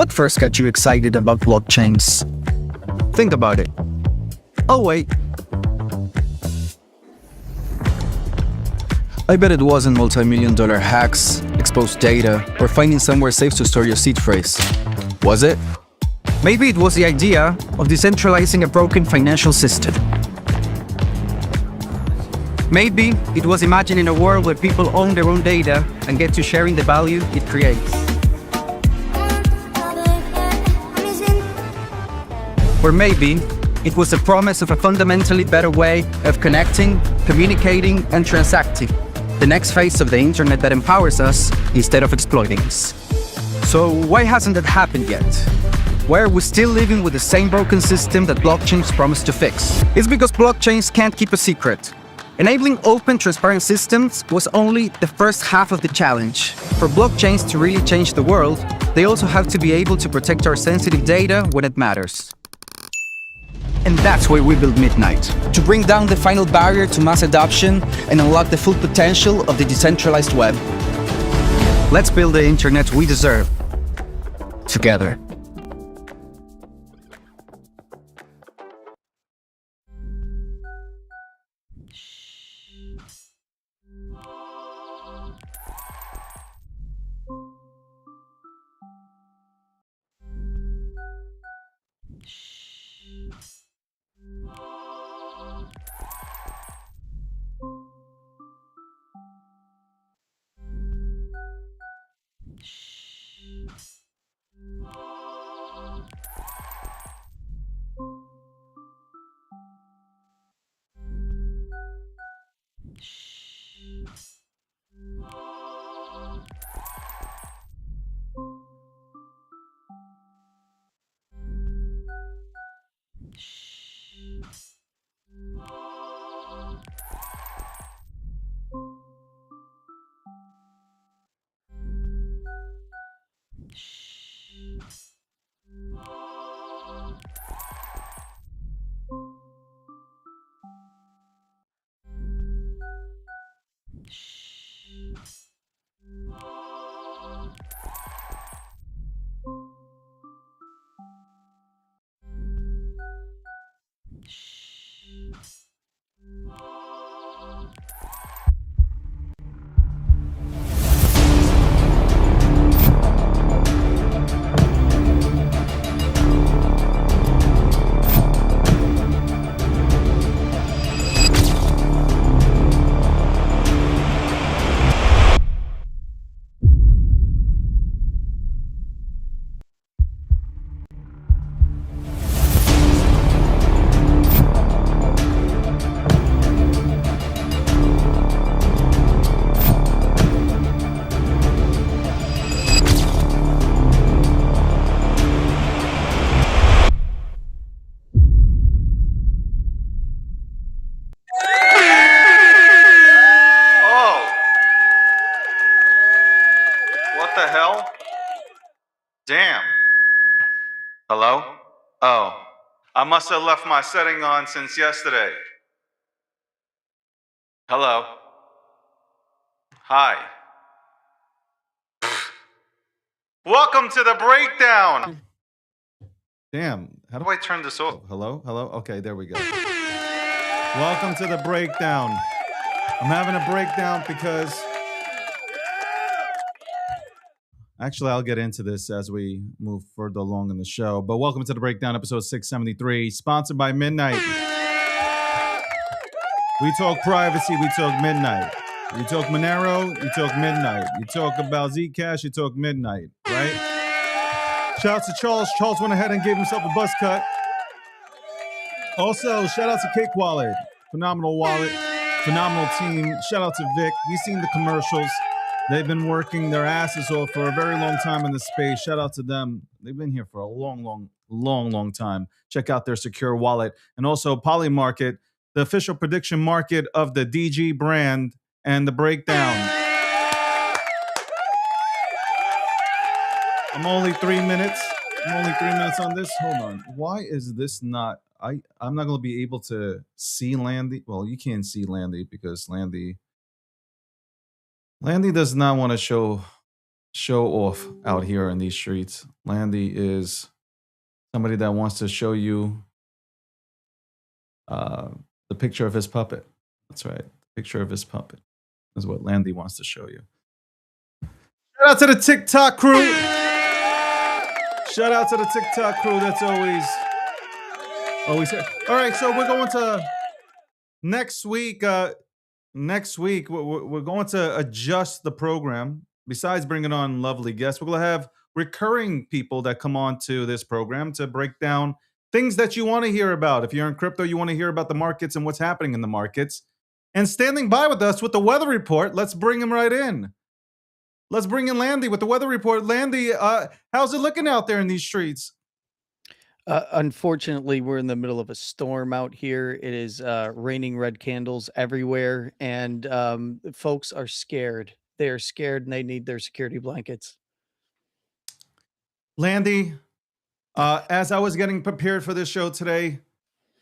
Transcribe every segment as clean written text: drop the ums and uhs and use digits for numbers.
What first got you excited about blockchains? Think about it. Oh wait. I bet it wasn't multi-million-dollar hacks, exposed data, or finding somewhere safe to store your seed phrase. Was it? Maybe it was the idea of decentralizing a broken financial system. Maybe it was imagining a world where people own their own data and get to sharing the value it creates. Or maybe it was the promise of a fundamentally better way of connecting, communicating, and transacting. The next phase of the internet that empowers us instead of exploiting us. So why hasn't that happened yet? Why are we still living with the same broken system that blockchains promise to fix? It's because blockchains can't keep a secret. Enabling open, transparent systems was only the first half of the challenge. For blockchains to really change the world, they also have to be able to protect our sensitive data when it matters. And that's why we built Midnight, to bring down the final barrier to mass adoption and unlock the full potential of the decentralized web. Let's build the internet we deserve, together. What the hell? Damn. Hello? Oh, I must have left my setting on since yesterday. Hello? Hi. Welcome to the breakdown! Damn. How How do I turn this off? Hello? Hello? Okay, there we go. Welcome to the breakdown. I'm having a breakdown because... Actually, I'll get into this as we move further along in the show. But welcome to the breakdown, episode 673, sponsored by Midnight. We talk privacy, we talk Midnight. You talk Monero, you talk Midnight. You talk about Zcash, you talk Midnight, right? Shout out to Charles. Charles went ahead and gave himself a buzz cut. Also, shout out to Cake Wallet. Phenomenal wallet, phenomenal team. Shout out to Vic. He's seen the commercials. They've been working their asses off for a very long time in the space. Shout out to them. They've been here for a long time. Check out their secure wallet. And also Polymarket, the official prediction market of the DG brand and the breakdown. I'm only 3 minutes on this. Hold on. Why is this not... I'm not going to be able to see Landy. Well, you can't see Landy because Landy does not want to show show off out here in these streets. Landy is somebody that wants to show you uh, the picture of his puppet. That's right. The picture of his puppet is what Landy wants to show you. Shout out to the TikTok crew. Shout out to the TikTok crew. That's always here. All right, so we're going to next week. Next week, we're going to adjust the program. Besides bringing on lovely guests, we're going to have recurring people that come on to this program to break down things that you want to hear about. If you're in crypto, you want to hear about the markets and what's happening in the markets. And standing by with us with the weather report, let's bring him right in. Let's bring in Landy with the weather report. Landy, how's it looking out there in these streets? Unfortunately, we're in the middle of a storm out here. It is raining red candles everywhere, and folks are scared. They are scared and they need their security blankets. Landy, as I was getting prepared for this show today,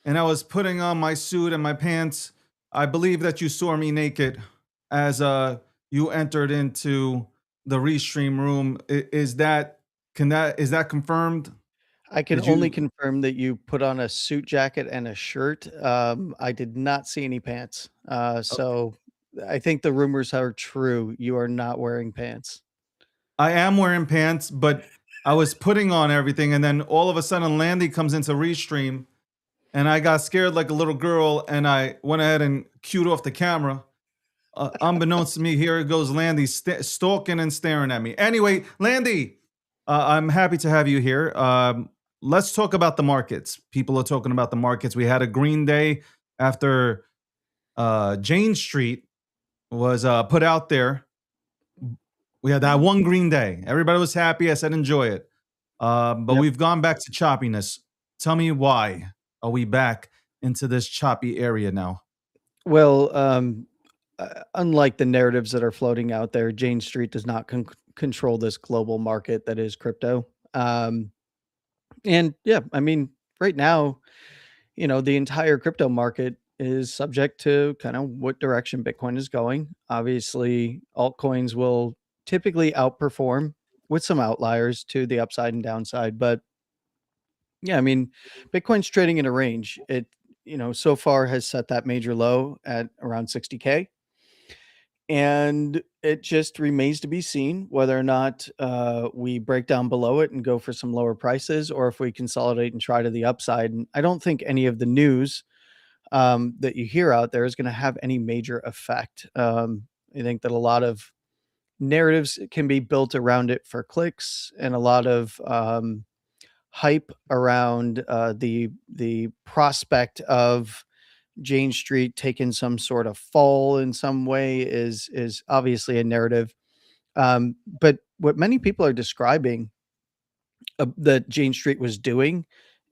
and I was putting on my suit and my pants, I believe that you saw me naked as you entered into the restream room. Is that confirmed? I can Did only you? confirm that you put on a suit jacket and a shirt. I did not see any pants. So I think the rumors are true. You are not wearing pants. I am wearing pants, but I was putting on everything, and then all of a sudden, Landy comes into restream, and I got scared like a little girl, and I went ahead and queued off the camera. Unbeknownst to me, here goes Landy stalking and staring at me. Anyway, Landy, I'm happy to have you here. Let's talk about the markets. People are talking about the markets. We had a green day after Jane Street was put out there. We had that one green day. Everybody was happy. I said, enjoy it. But Yep. we've gone back to choppiness. Tell me why are we back into this choppy area now? Well, unlike the narratives that are floating out there, Jane Street does not control this global market that is crypto. And yeah, I mean, right now, the entire crypto market is subject to kind of what direction Bitcoin is going. Obviously, altcoins will typically outperform with some outliers to the upside and downside. But yeah, I mean, Bitcoin's trading in a range. It, so far has set that major low at around 60K. And it just remains to be seen whether or not we break down below it and go for some lower prices, or if we consolidate and try to the upside. And I don't think any of the news that you hear out there is going to have any major effect. I think that a lot of narratives can be built around it for clicks, and a lot of hype around the prospect of Jane Street taking some sort of fall in some way is obviously a narrative. But what many people are describing that Jane Street was doing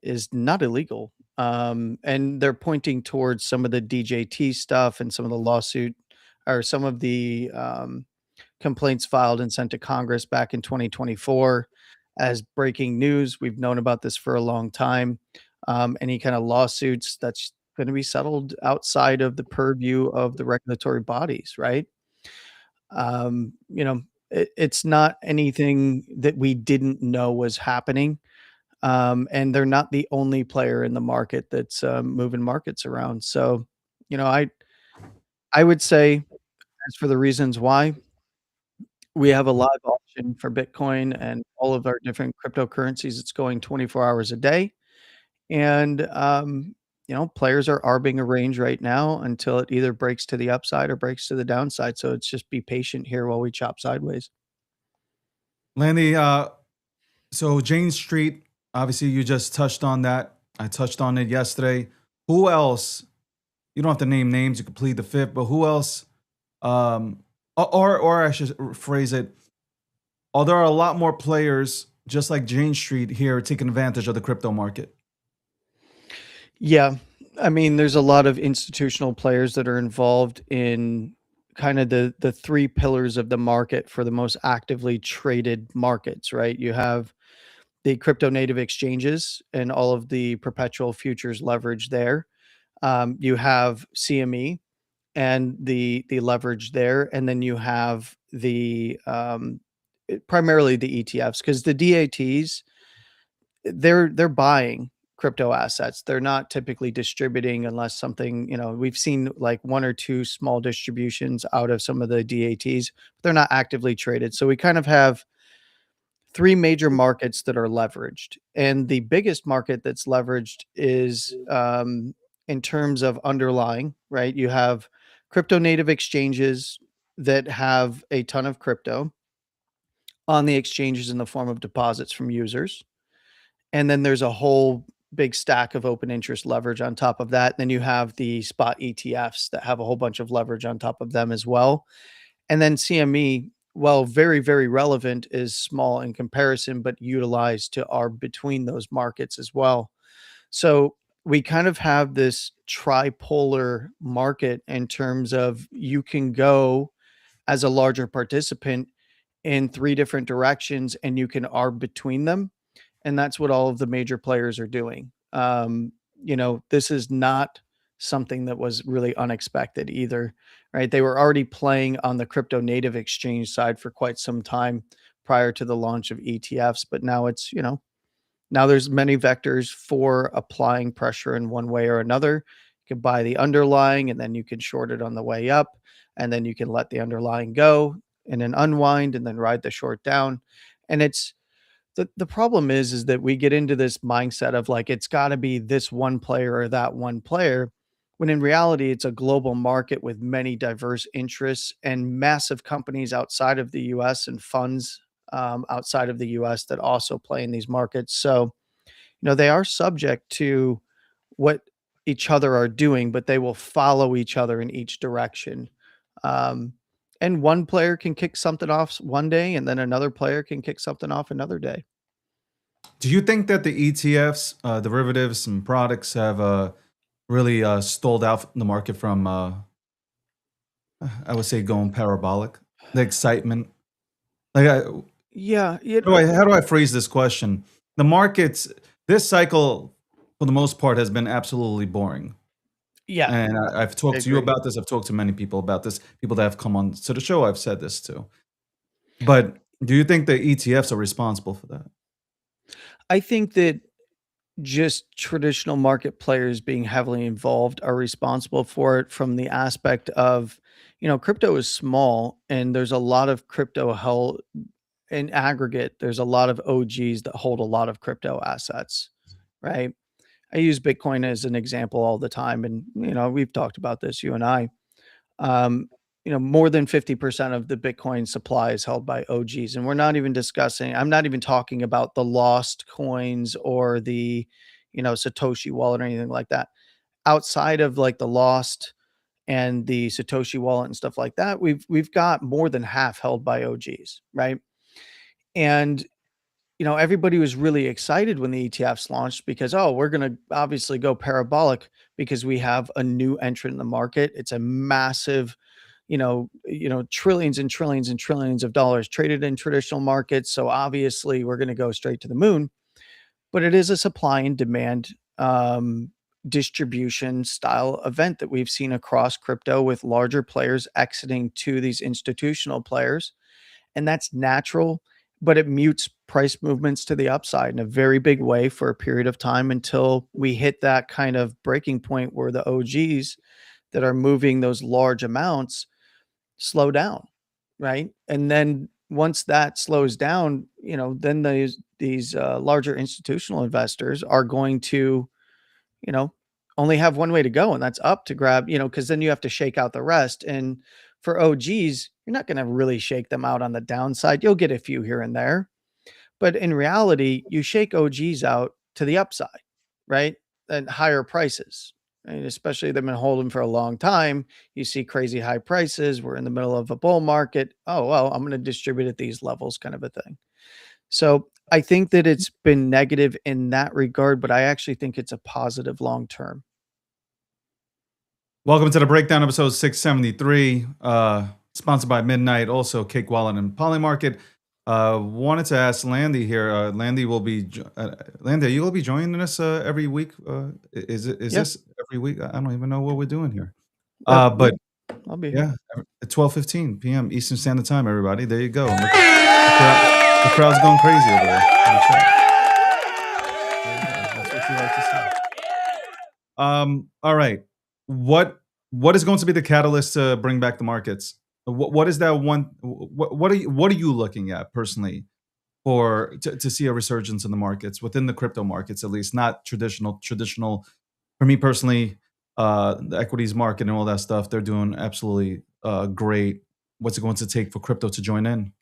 is not illegal. And they're pointing towards some of the DJT stuff and some of the lawsuit, or some of the complaints filed and sent to Congress back in 2024 as breaking news. We've known about this for a long time. Any kind of lawsuits that's going to be settled outside of the purview of the regulatory bodies, right? It's not anything that we didn't know was happening. And they're not the only player in the market that's moving markets around. So, I would say, as for the reasons why, we have a live auction for Bitcoin and all of our different cryptocurrencies. It's going 24 hours a day. And, players are arbing a range right now until it either breaks to the upside or breaks to the downside. So it's just be patient here while we chop sideways. Landy, so Jane Street, obviously you just touched on that. I touched on it yesterday. Who else? You don't have to name names. You can plead the fifth, but who else? Or I should phrase it. Are there a lot more players just like Jane Street here taking advantage of the crypto market? Yeah. I mean, there's a lot of institutional players that are involved in kind of the three pillars of the market for the most actively traded markets, right? You have the crypto native exchanges and all of the perpetual futures leverage there. You have CME and the leverage there, and then you have the primarily the ETFs, because the DATs, they're buying crypto assets. They're not typically distributing unless something, we've seen like one or two small distributions out of some of the DATs, but they're not actively traded. So we kind of have three major markets that are leveraged. And the biggest market that's leveraged is in terms of underlying, right? You have crypto native exchanges that have a ton of crypto on the exchanges in the form of deposits from users. And then there's a whole big stack of open interest leverage on top of that. Then you have the spot ETFs that have a whole bunch of leverage on top of them as well. And then CME, while very, very relevant, is small in comparison, but utilized to arb between those markets as well. So we kind of have this tripolar market in terms of you can go as a larger participant in three different directions and you can arb between them. And that's what all of the major players are doing. This is not something that was really unexpected either, right? They were already playing on the crypto native exchange side for quite some time prior to the launch of ETFs, but now it's, now there's many vectors for applying pressure in one way or another. You can buy the underlying and then you can short it on the way up, and then you can let the underlying go and then unwind and then ride the short down. And it's the problem is that we get into this mindset of like it's got to be this one player or that one player, when in reality it's a global market with many diverse interests and massive companies outside of the US and funds outside of the US that also play in these markets. So, they are subject to what each other are doing, but they will follow each other in each direction. Um, and one player can kick something off one day, and then another player can kick something off another day. Do you think that the ETFs, derivatives, and products have really stalled out the market from, I would say, going parabolic? The excitement. Like, Yeah, how do I phrase this question? The markets, this cycle, for the most part, has been absolutely boring. yeah, And I've I talked to you agree. about this. I've talked to many people about this. People that have come on to the show, I've said this to. But do you think the ETFs are responsible for that? I think that just traditional market players being heavily involved are responsible for it from the aspect of, crypto is small and there's a lot of crypto held in aggregate. There's a lot of OGs that hold a lot of crypto assets, right? I use Bitcoin as an example all the time. And, we've talked about this, you and I. Um, more than 50% of the Bitcoin supply is held by OGs. And I'm not even talking about the lost coins or the, Satoshi wallet or anything like that. Outside of like the lost and the Satoshi wallet and stuff like that, we've got more than half held by OGs, right? And everybody was really excited when the ETFs launched because, oh, we're going to obviously go parabolic because we have a new entrant in the market. It's a massive, trillions and trillions and trillions of dollars traded in traditional markets. So obviously we're going to go straight to the moon, but it is a supply and demand distribution style event that we've seen across crypto with larger players exiting to these institutional players. And that's natural, but it mutes price movements to the upside in a very big way for a period of time until we hit that kind of breaking point where the OGs that are moving those large amounts slow down, right? And then once that slows down, then these larger institutional investors are going to, you know, only have one way to go, and that's up to grab, because then you have to shake out the rest. And for OGs, you're not going to really shake them out on the downside. You'll get a few here and there, but in reality, you shake OGs out to the upside, right? And higher prices. And especially they've been holding for a long time. You see crazy high prices. We're in the middle of a bull market. Oh, well, I'm going to distribute at these levels, kind of a thing. So I think that it's been negative in that regard, but I actually think it's a positive long term. Welcome to the breakdown, episode 673, sponsored by Midnight, also Cake Wallet and Polymarket. Wanted to ask Landy here. Landy will be Landy, you will be joining us every week. Is Yeah. this every week? I don't even know what we're doing here. Yeah, But I'll be here. yeah, at 12:15 p.m. Eastern Standard Time, everybody. There you go. The crowd's going crazy over there. In the chat. There you go. That's what you like to see. All right. What is going to be the catalyst to bring back the markets? What is that one? What are you looking at personally for to see a resurgence in the markets within the crypto markets, at least not traditional. For me personally, the equities market and all that stuff, they're doing absolutely great. What's it going to take for crypto to join in?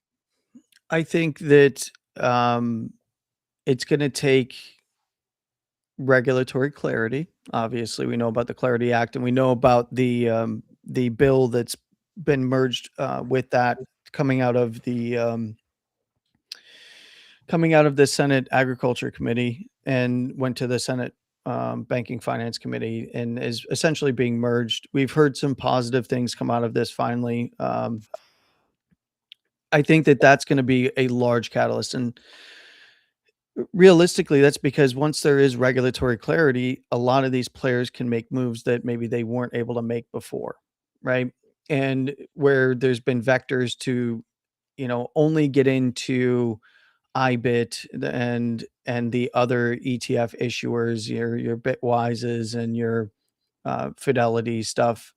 I think that it's going to take regulatory clarity. Obviously, we know about the Clarity Act, and we know about the bill that's been merged with that coming out of the Senate Agriculture Committee and went to the Senate Banking Finance Committee and is essentially being merged. We've heard some positive things come out of this finally. I think that that's going to be a large catalyst. And realistically, that's because once there is regulatory clarity, a lot of these players can make moves that maybe they weren't able to make before, right? And where there's been vectors to, only get into IBIT and the other ETF issuers, your Bitwises and your Fidelity stuff,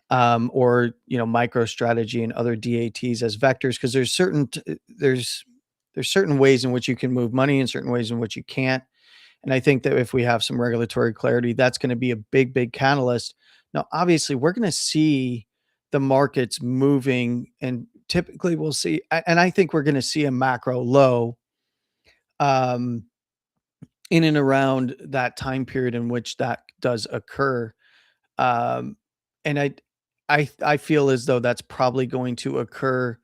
or MicroStrategy and other DATs as vectors, because there's certain ways in which you can move money and certain ways in which you can't. And I think that if we have some regulatory clarity, that's going to be a big catalyst. Now, obviously, we're going to see the markets moving, and typically we'll see, and I think we're going to see a macro low in and around that time period in which that does occur. Um, and I feel as though that's probably going to occur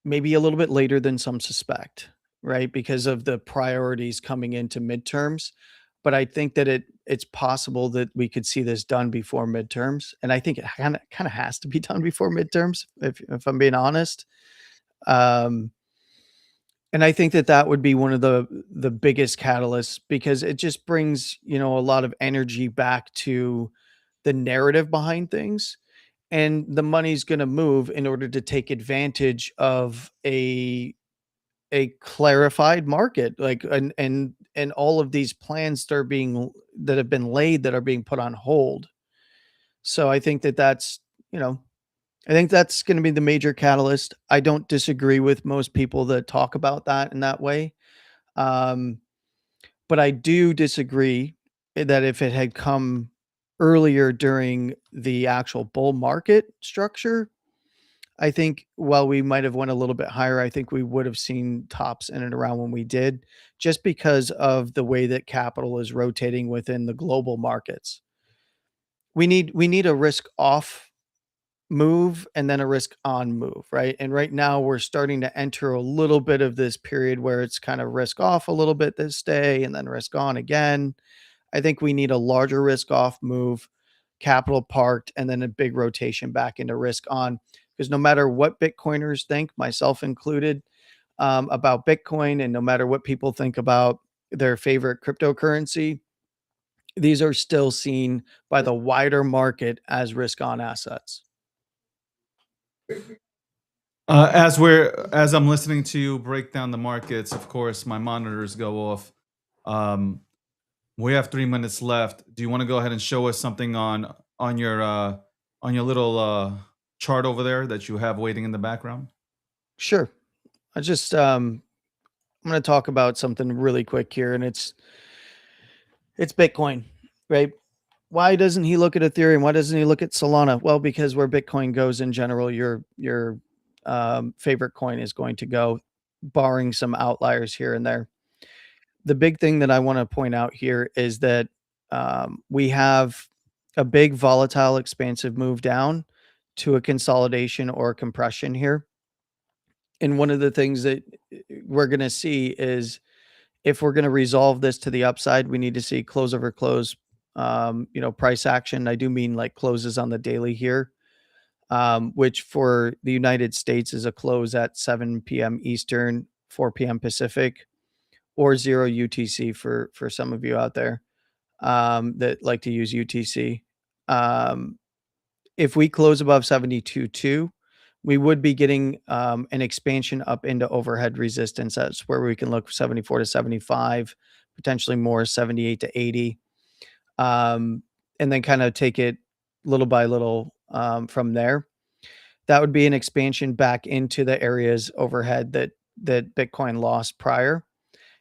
maybe a little bit later than some suspect, right? Because of the priorities coming into midterms. But I think that it's possible that we could see this done before midterms. And I think it kind of has to be done before midterms, if I'm being honest. Um, and I think that that would be one of the biggest catalysts, because it just brings, a lot of energy back to the narrative behind things, and the money's going to move in order to take advantage of a clarified market, like, and all of these plans that have been laid that are being put on hold. So I think that I think that's going to be the major catalyst. I don't disagree with most people that talk about that in that way. Um, but I do disagree that if it had come earlier during the actual bull market structure, I think while we might have went a little bit higher, I think we would have seen tops in and around when we did, just because of the way that capital is rotating within the global markets. We need a risk off move and then a risk on move, right? And right now we're starting to enter a little bit of this period where it's kind of risk off a little bit this day and then risk on again. I think we need a larger risk off move, capital parked, and then a big rotation back into risk on. Because no matter what Bitcoiners think, myself included, about Bitcoin, and no matter what people think about their favorite cryptocurrency, these are still seen by the wider market as risk on assets. As I'm listening to you break down the markets, of course, my monitors go off. We have 3 minutes left. Do you want to go ahead and show us something on your little chart over there that you have waiting in the background? Sure. I'm going to talk about something really quick here, and it's Bitcoin, right? Why doesn't he look at Ethereum? Why doesn't he look at Solana? Well, because where Bitcoin goes in general, your favorite coin is going to go, barring some outliers here and there. The big thing that I want to point out here is that we have a big volatile expansive move down to a consolidation or compression here. And one of the things that we're going to see is, if we're going to resolve this to the upside, we need to see close over close, price action. I do mean like closes on the daily here, which for the United States is a close at 7 p.m. Eastern, 4 p.m. Pacific, or 0 UTC for some of you out there that like to use UTC. If we close above 72.2, We would be getting an expansion up into overhead resistance. That's where we can look 74 to 75, potentially more 78 to 80, and then kind of take it little by little from there. That would be an expansion back into the areas overhead that Bitcoin lost prior.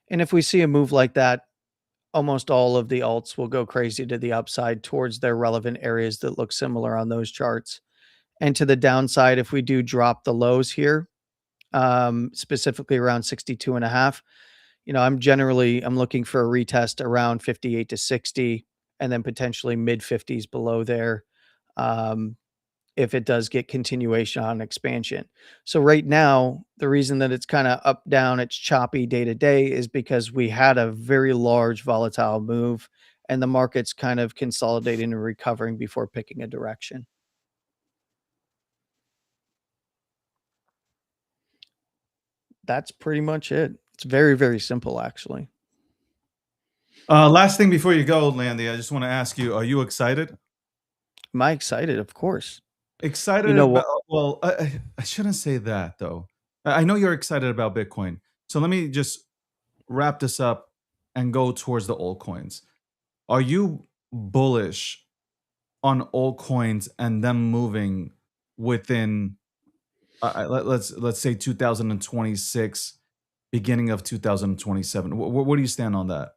And if we see a move like that, almost all of the alts will go crazy to the upside towards their relevant areas that look similar on those charts. And to the downside, if we do drop the lows here, specifically around 62 and a half, I'm looking for a retest around 58 to 60 and then potentially mid 50s below there. If it does get continuation on expansion. So right now, the reason that it's kind of up, down, it's choppy day to day is because we had a very large volatile move and the market's kind of consolidating and recovering before picking a direction. That's pretty much it. It's very, very simple, actually. Last thing before you go, Landy, I just want to ask you: are you excited? Am I excited? Of course. Excited You know about? what? Well, I shouldn't say that though. I know you're excited about Bitcoin. So let me just wrap this up and go towards the altcoins. Are you bullish on altcoins and them moving within let's say 2026, beginning of 2027? Where do you stand on that?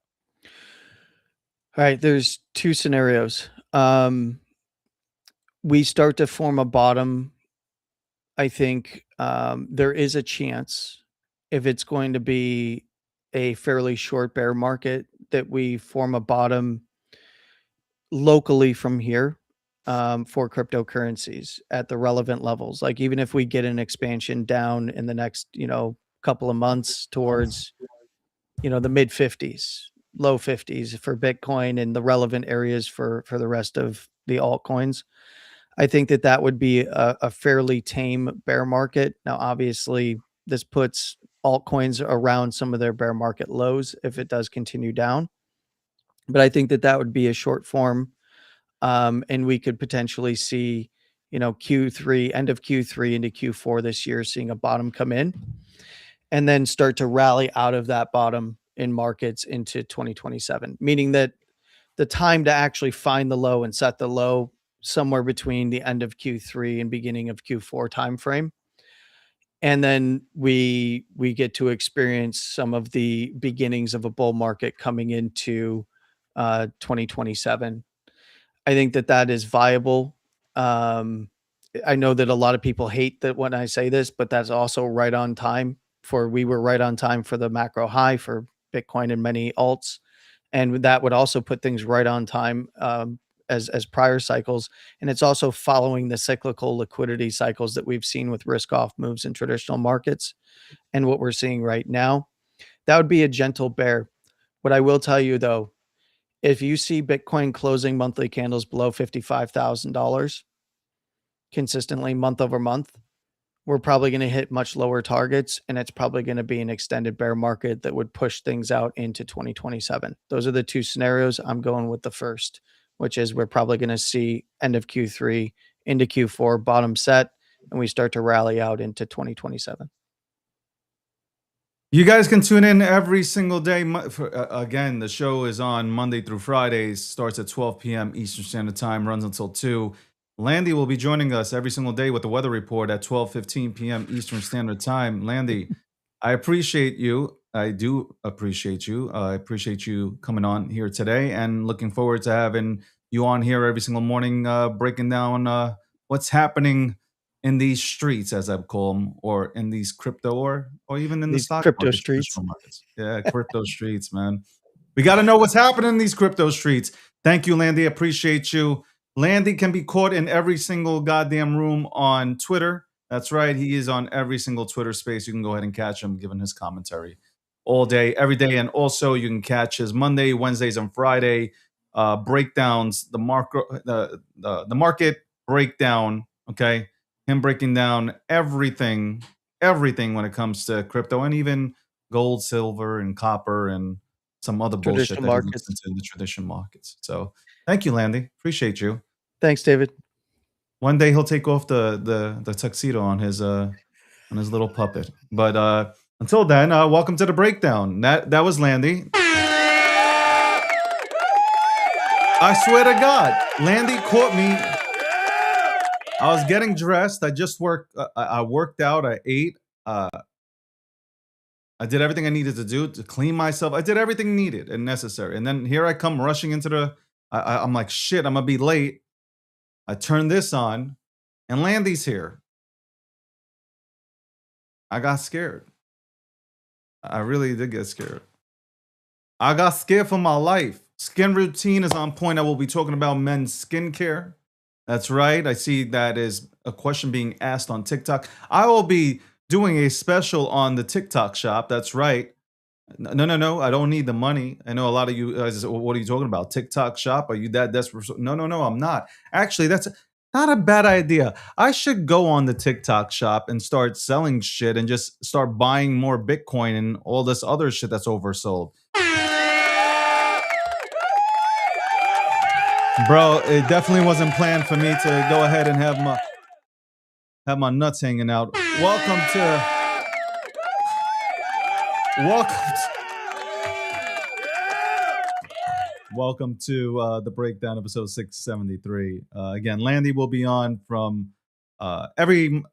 All right, there's two scenarios. We start to form a bottom. I think there is a chance, if it's going to be a fairly short bear market, that we form a bottom locally from here for cryptocurrencies at the relevant levels. Like even if we get an expansion down in the next, couple of months towards, the mid 50s, low 50s for Bitcoin and the relevant areas for the rest of the altcoins. I think that would be a fairly tame bear market. Now, obviously, this puts altcoins around some of their bear market lows if it does continue down. But I think that would be a short form, and we could potentially see, Q3, end of Q3 into Q4 this year, seeing a bottom come in, and then start to rally out of that bottom in markets into 2027. Meaning that the time to actually find the low and set the low somewhere between the end of Q3 and beginning of Q4 timeframe. And then we get to experience some of the beginnings of a bull market coming into 2027. I think that is viable. I know that a lot of people hate that when I say this, but that's also right on time. We were right on time for the macro high for Bitcoin and many alts. And that would also put things right on time as prior cycles. And it's also following the cyclical liquidity cycles that we've seen with risk off moves in traditional markets and what we're seeing right now. That would be a gentle bear. What I will tell you though, if you see Bitcoin closing monthly candles below $55,000 consistently month over month, we're probably going to hit much lower targets, and it's probably going to be an extended bear market that would push things out into 2027. Those are the two scenarios. I'm going with the first, which is we're probably going to see end of Q3 into Q4 bottom set, and we start to rally out into 2027. You guys can tune in every single day. Again, the show is on Monday through Fridays, starts at 12 p.m. Eastern Standard Time, runs until 2. Landy will be joining us every single day with the weather report at 12:15 p.m. Eastern Standard Time. Landy, I appreciate you. I do appreciate you. I appreciate you coming on here today and looking forward to having you on here every single morning, breaking down what's happening in these streets, as I call them, or in these crypto or even in the These stock crypto markets, streets. traditional markets. Yeah, crypto streets, man. We got to know what's happening in these crypto streets. Thank you, Landy. Appreciate you. Landy can be caught in every single goddamn room on Twitter. That's right. He is on every single Twitter space. You can go ahead and catch him giving his commentary all day, every day. And also you can catch his Monday, Wednesdays, and Friday breakdowns, the market breakdown. Okay. Him breaking down everything when it comes to crypto and even gold, silver, and copper and some other bullshit that he looks into in the traditional markets. So thank you, Landy. Appreciate you. Thanks, David. One day he'll take off the tuxedo on his little puppet. But until then, welcome to the breakdown. That was Landy. I swear to God, Landy caught me. I was getting dressed. I just worked. I worked out. I ate. I did everything I needed to do to clean myself. I did everything needed and necessary. And then here I come rushing into the. I'm like, shit, I'm gonna be late. I turn this on, and Landy's here. I got scared. I really did get scared. I got scared for my life. Skin routine is on point. I will be talking about men's skincare. That's right. I see that is a question being asked on TikTok. I will be doing a special on the TikTok shop. That's right. No. I don't need the money. I know a lot of you guys, what are you talking about? TikTok shop? Are you that desperate? No, I'm not. Actually, that's not a bad idea. I should go on the TikTok shop and start selling shit and just start buying more Bitcoin and all this other shit that's oversold. Bro, it definitely wasn't planned for me to go ahead and have my nuts hanging out. Welcome to the breakdown, episode 673. Again, Landy will be on from every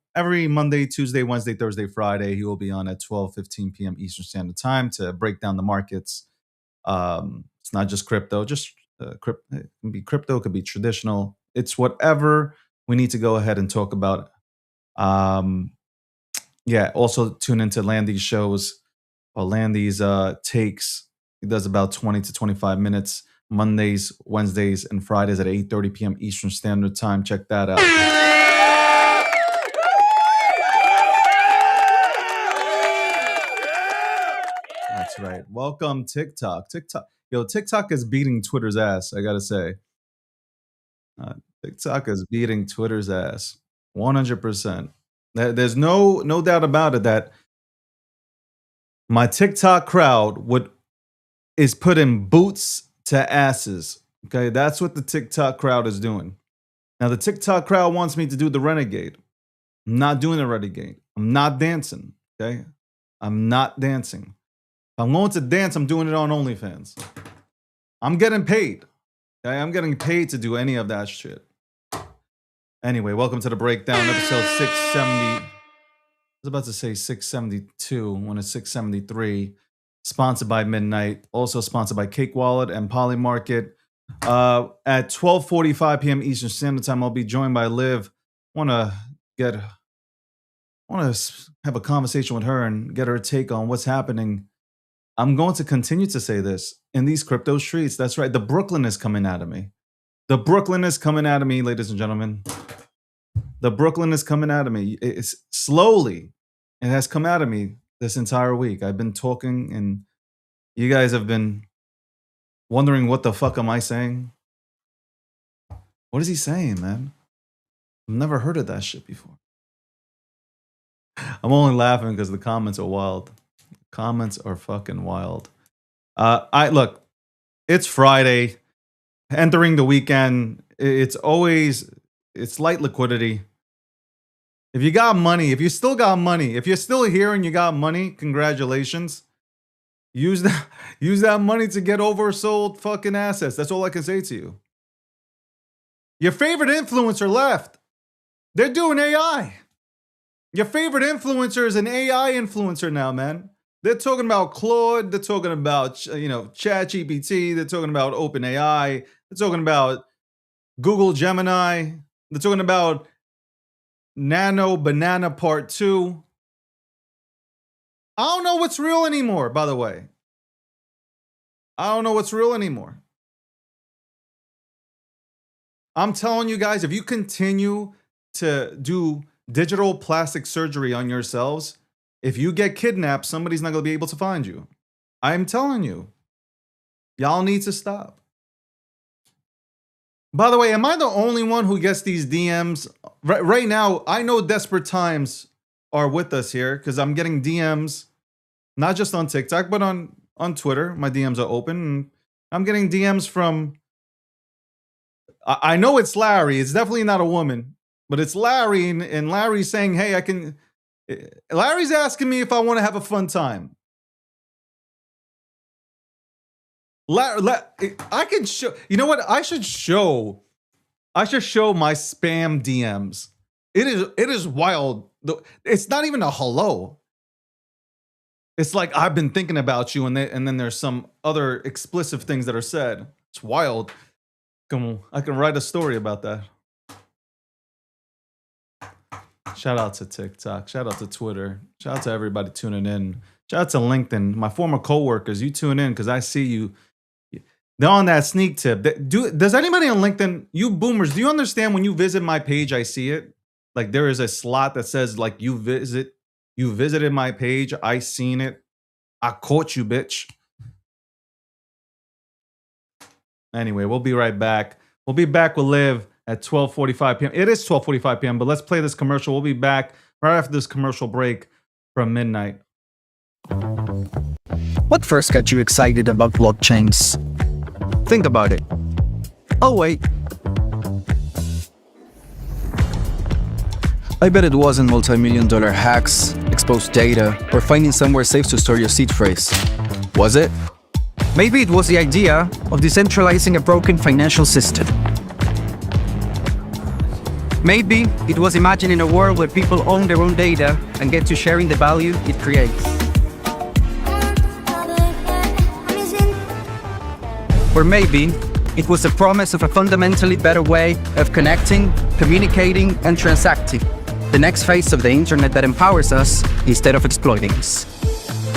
Monday, Tuesday, Wednesday, Thursday, Friday. He will be on at 12:15 p.m. Eastern Standard Time to break down the markets. It's not just crypto, it can be crypto, it could be traditional. It's whatever we need to go ahead and talk about. Yeah, also tune into Landy's shows or Landy's takes. He does about 20 to 25 minutes Mondays, Wednesdays, and Fridays at 8:30 p.m. Eastern Standard Time. Check that out. That's right. Welcome, TikTok. TikTok is beating Twitter's ass, I gotta say. TikTok is beating Twitter's ass. 100%. There's no doubt about it that my TikTok crowd is putting boots to asses. Okay, that's what the TikTok crowd is doing. Now, the TikTok crowd wants me to do the renegade. I'm not doing the renegade. I'm not dancing. Okay, I'm not dancing. If I'm going to dance, I'm doing it on OnlyFans. I'm getting paid. Okay, I'm getting paid to do any of that shit. Anyway, welcome to the breakdown, episode 670. I was about to say 672 when it's 673. Sponsored by Midnight. Also sponsored by Cake Wallet and Polymarket. At 12:45 p.m. Eastern Standard Time, I'll be joined by Liv. Want to have a conversation with her and get her take on what's happening. I'm going to continue to say this in these crypto streets. That's right. The Brooklyn is coming out of me. The Brooklyn is coming out of me, ladies and gentlemen. The Brooklyn is coming out of me. It's slowly. It has come out of me this entire week. I've been talking and you guys have been wondering what the fuck am I saying? What is he saying, man? I've never heard of that shit before. I'm only laughing because the comments are wild. Comments are fucking wild. Look, it's Friday, entering the weekend. It's light liquidity. If you got money, if you still got money, if you're still here and you got money, congratulations. Use that money to get oversold fucking assets. That's all I can say to you. Your favorite influencer left. They're doing AI. Your favorite influencer is an AI influencer now, man. They're talking about Claude. They're talking about, ChatGPT. They're talking about OpenAI. They're talking about Google Gemini. They're talking about Nano Banana Part 2. I don't know what's real anymore, by the way. I don't know what's real anymore. I'm telling you guys, if you continue to do digital plastic surgery on yourselves, if you get kidnapped, somebody's not going to be able to find you. I'm telling you. Y'all need to stop. By the way, am I the only one who gets these DMs? Right now, I know desperate times are with us here because I'm getting DMs, not just on TikTok, but on Twitter. My DMs are open. And I'm getting DMs from, I know it's Larry. It's definitely not a woman. but it's Larry, and Larry's saying, "Hey, I can." Larry's asking me if I want to have a fun time. I can show. You know what? I should show my spam DMs. It is wild. It's not even a hello. It's like I've been thinking about you, and then there's some other explicit things that are said. It's wild. I can write a story about that. Shout out to TikTok. Shout out to Twitter. Shout out to everybody tuning in. Shout out to LinkedIn. My former coworkers, you tune in because I see you. They're on that sneak tip. Does anybody on LinkedIn, you boomers, do you understand when you visit my page, I see it? Like there is a slot that says like you visited my page, I seen it. I caught you, bitch. Anyway, we'll be right back. We'll be back with Liv at 12:45 p.m. It is 12:45 p.m., but let's play this commercial. We'll be back right after this commercial break from midnight. What first got you excited about blockchains? Think about it. Oh, wait. I bet it wasn't multi-million-dollar hacks, exposed data, or finding somewhere safe to store your seed phrase. Was it? Maybe it was the idea of decentralizing a broken financial system. Maybe it was imagining a world where people own their own data and get to sharing the value it creates. Or maybe it was the promise of a fundamentally better way of connecting, communicating, and transacting. The next phase of the internet that empowers us instead of exploiting us.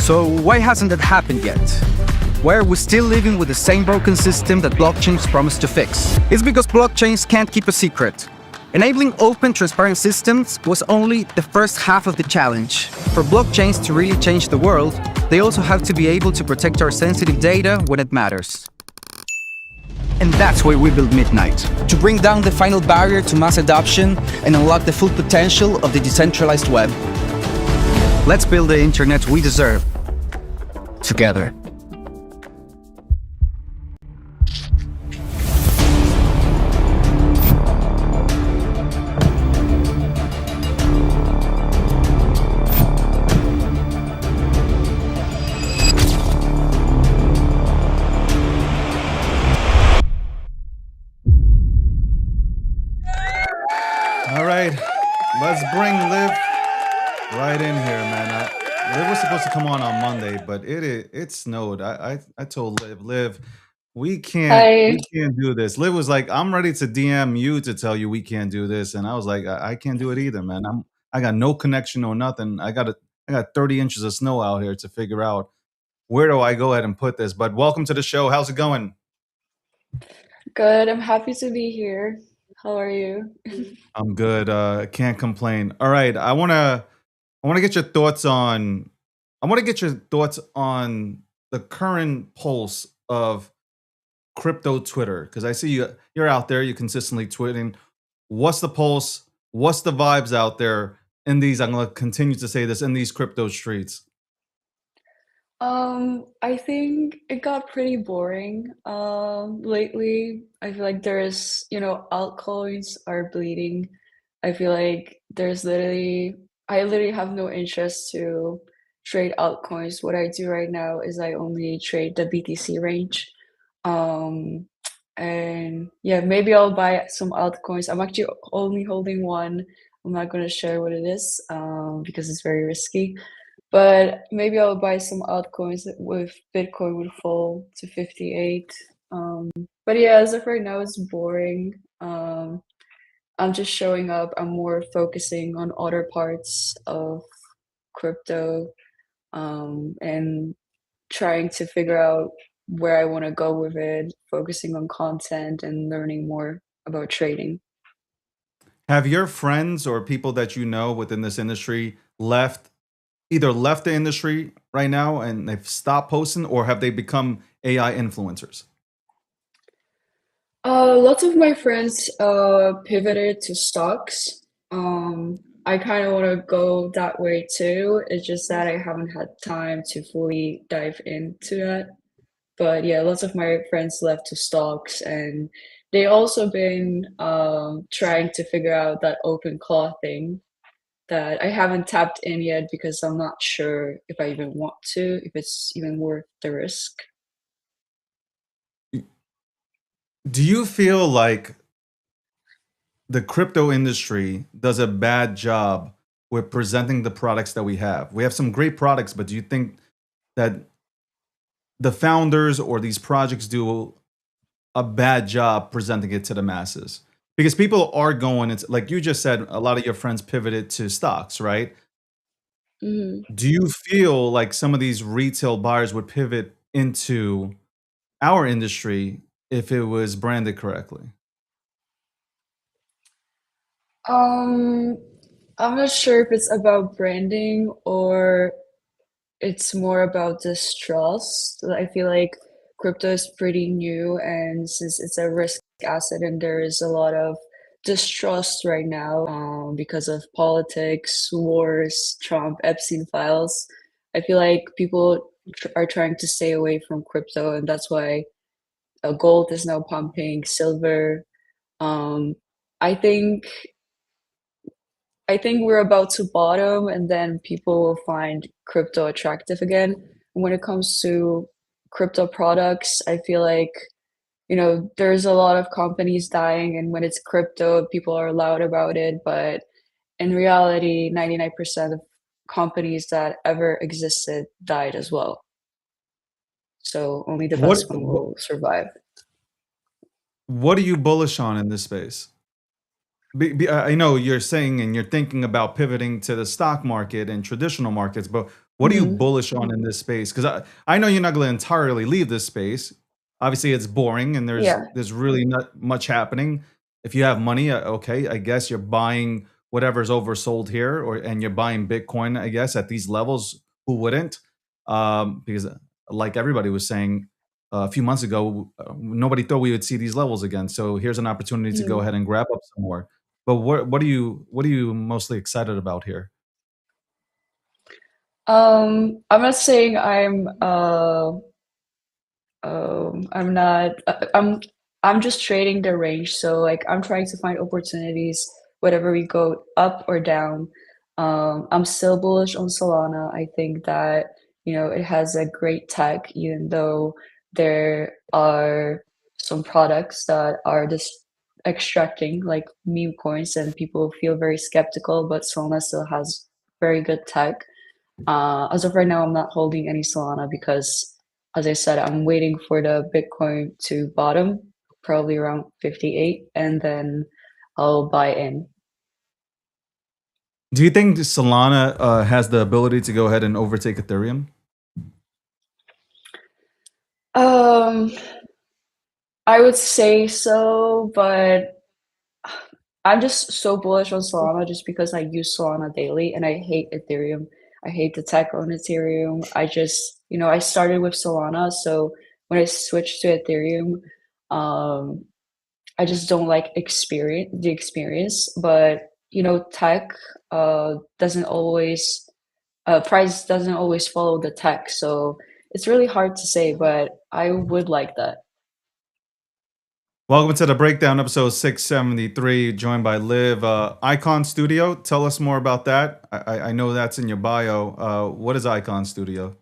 So why hasn't that happened yet? Why are we still living with the same broken system that blockchains promise to fix? It's because blockchains can't keep a secret. Enabling open, transparent systems was only the first half of the challenge. For blockchains to really change the world, they also have to be able to protect our sensitive data when it matters. And that's why we build Midnight, to bring down the final barrier to mass adoption and unlock the full potential of the decentralized web. Let's build the internet we deserve, together. Let's bring Liv right in here, man. Liv was supposed to come on Monday, but it snowed. I told Liv, we can't do this. Liv was like, I'm ready to DM you to tell you we can't do this, and I was like, I can't do it either, man. I got no connection or nothing. I got 30 inches of snow out here to figure out where do I go ahead and put this. But welcome to the show. How's it going? Good. I'm happy to be here. How are you? I'm good. Can't complain. All right. I want to get your thoughts on the current pulse of crypto Twitter, because I see you're out there, you're consistently tweeting. What's the pulse? What's the vibes out there in these, I'm going to continue to say this, in these crypto streets? I think it got pretty boring lately. I feel like altcoins are bleeding. I feel like I literally have no interest to trade altcoins. What I do right now is I only trade the BTC range. And yeah, maybe I'll buy some altcoins. I'm actually only holding one. I'm not going to share what it is because it's very risky. But maybe I'll buy some altcoins with Bitcoin would fall to 58. But yeah, as of right now, it's boring. I'm just showing up. I'm more focusing on other parts of crypto and trying to figure out where I want to go with it, focusing on content and learning more about trading. Have your friends or people that you know within this industry either left the industry right now and they've stopped posting, or have they become AI influencers? Lots of my friends pivoted to stocks. I kind of want to go that way too. It's just that I haven't had time to fully dive into that. But yeah, lots of my friends left to stocks, and they also been trying to figure out that open claw thing that I haven't tapped in yet because I'm not sure if I even want to, if it's even worth the risk. Do you feel like the crypto industry does a bad job with presenting the products that we have? We have some great products, but do you think that the founders or these projects do a bad job presenting it to the masses? Because people are going, it's like you just said, a lot of your friends pivoted to stocks, right? Mhm. Do you feel like some of these retail buyers would pivot into our industry if it was branded correctly? Um, I'm not sure if it's about branding or it's more about distrust. I feel like crypto is pretty new, and since it's a risk asset and there is a lot of distrust right now, because of politics, wars, Trump, Epstein files, I feel like people are trying to stay away from crypto, and that's why gold is now pumping, silver. Um, I think I think we're about to bottom and then people will find crypto attractive again. When it comes to crypto products, I feel like, there's a lot of companies dying, and when it's crypto, people are loud about it. But in reality, 99% of companies that ever existed died as well. So only the What best one will survive. what are you bullish on in this space? I know you're saying and you're thinking about pivoting to the stock market and traditional markets, but what are you Mhm. bullish on in this space? Because I know you're not going to entirely leave this space. Obviously, it's boring and there's Yeah. there's really not much happening. If you have money, okay, I guess you're buying whatever's oversold here, and you're buying Bitcoin. I guess at these levels, who wouldn't? Because like everybody was saying a few months ago, nobody thought we would see these levels again. So here's an opportunity to go Mhm. ahead and grab up some more. But what are you mostly excited about here? I'm not saying I'm not. I'm just trading the range. So like I'm trying to find opportunities whether we go up or down. I'm still bullish on Solana. I think that it has a great tech, even though there are some products that are just extracting like meme coins, and people feel very skeptical. But Solana still has very good tech. As of right now, I'm not holding any Solana because, as I said, I'm waiting for the Bitcoin to bottom, probably around 58, and then I'll buy in. Do you think Solana has the ability to go ahead and overtake Ethereum? Um, I would say so, but I'm just so bullish on Solana just because I use Solana daily and I hate Ethereum. I hate the tech on Ethereum. I started with Solana, so when I switched to Ethereum, um, I just don't like the experience, but tech doesn't always price doesn't always follow the tech, so it's really hard to say, but I would like that. Welcome to the breakdown, episode 673, joined by Liv. Icon Studio. Tell us more about that. I know that's in your bio. What is Icon Studio?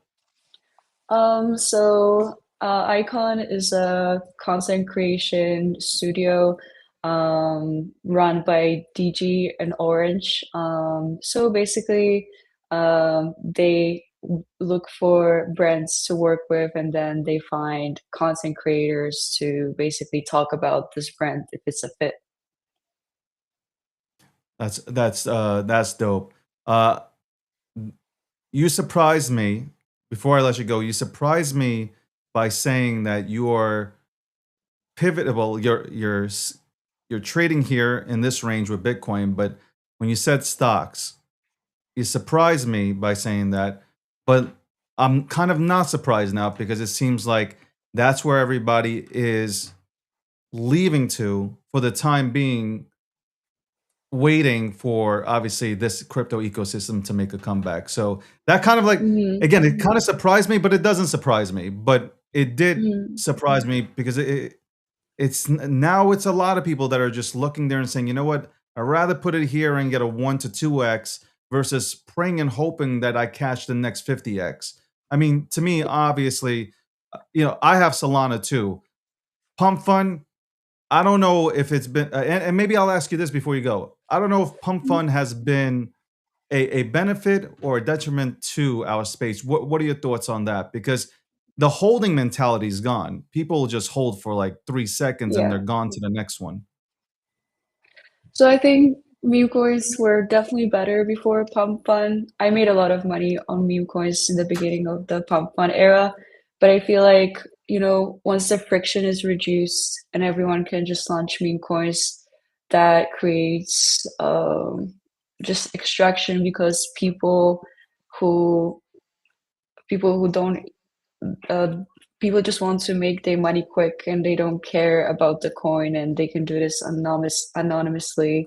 Icon is a content creation studio run by DG and Orange. So basically, they look for brands to work with, and then they find content creators to basically talk about this brand if it's a fit. That's dope. Uh, you surprised me before I let you go. You surprised me by saying that you are pivotable. You're trading here in this range with Bitcoin, but when you said stocks, you surprised me by saying that. But I'm kind of not surprised now because it seems like that's where everybody is leaving to for the time being, waiting for obviously this crypto ecosystem to make a comeback. So that kind of like, Mhm, again, it kind of surprised me, but it doesn't surprise me. But it did mhm, surprise me because Now it's a lot of people that are just looking there and saying, you know what, I'd rather put it here and get a 1 to 2x versus praying and hoping that I catch the next 50x. I mean, to me, obviously, I have Solana too. Pump Fund, I don't know if it's been, and maybe I'll ask you this before you go. I don't know if Pump Fund has been a benefit or a detriment to our space. What are your thoughts on that? Because the holding mentality is gone. People just hold for like 3 seconds and Yeah. they're gone to the next one. So I think meme coins were definitely better before Pump Fund. I made a lot of money on meme coins in the beginning of the Pump Fund era, but I feel like, once the friction is reduced and everyone can just launch meme coins, that creates just extraction because who people who don't uh, people just want to make their money quick and they don't care about the coin and they can do this anonymously.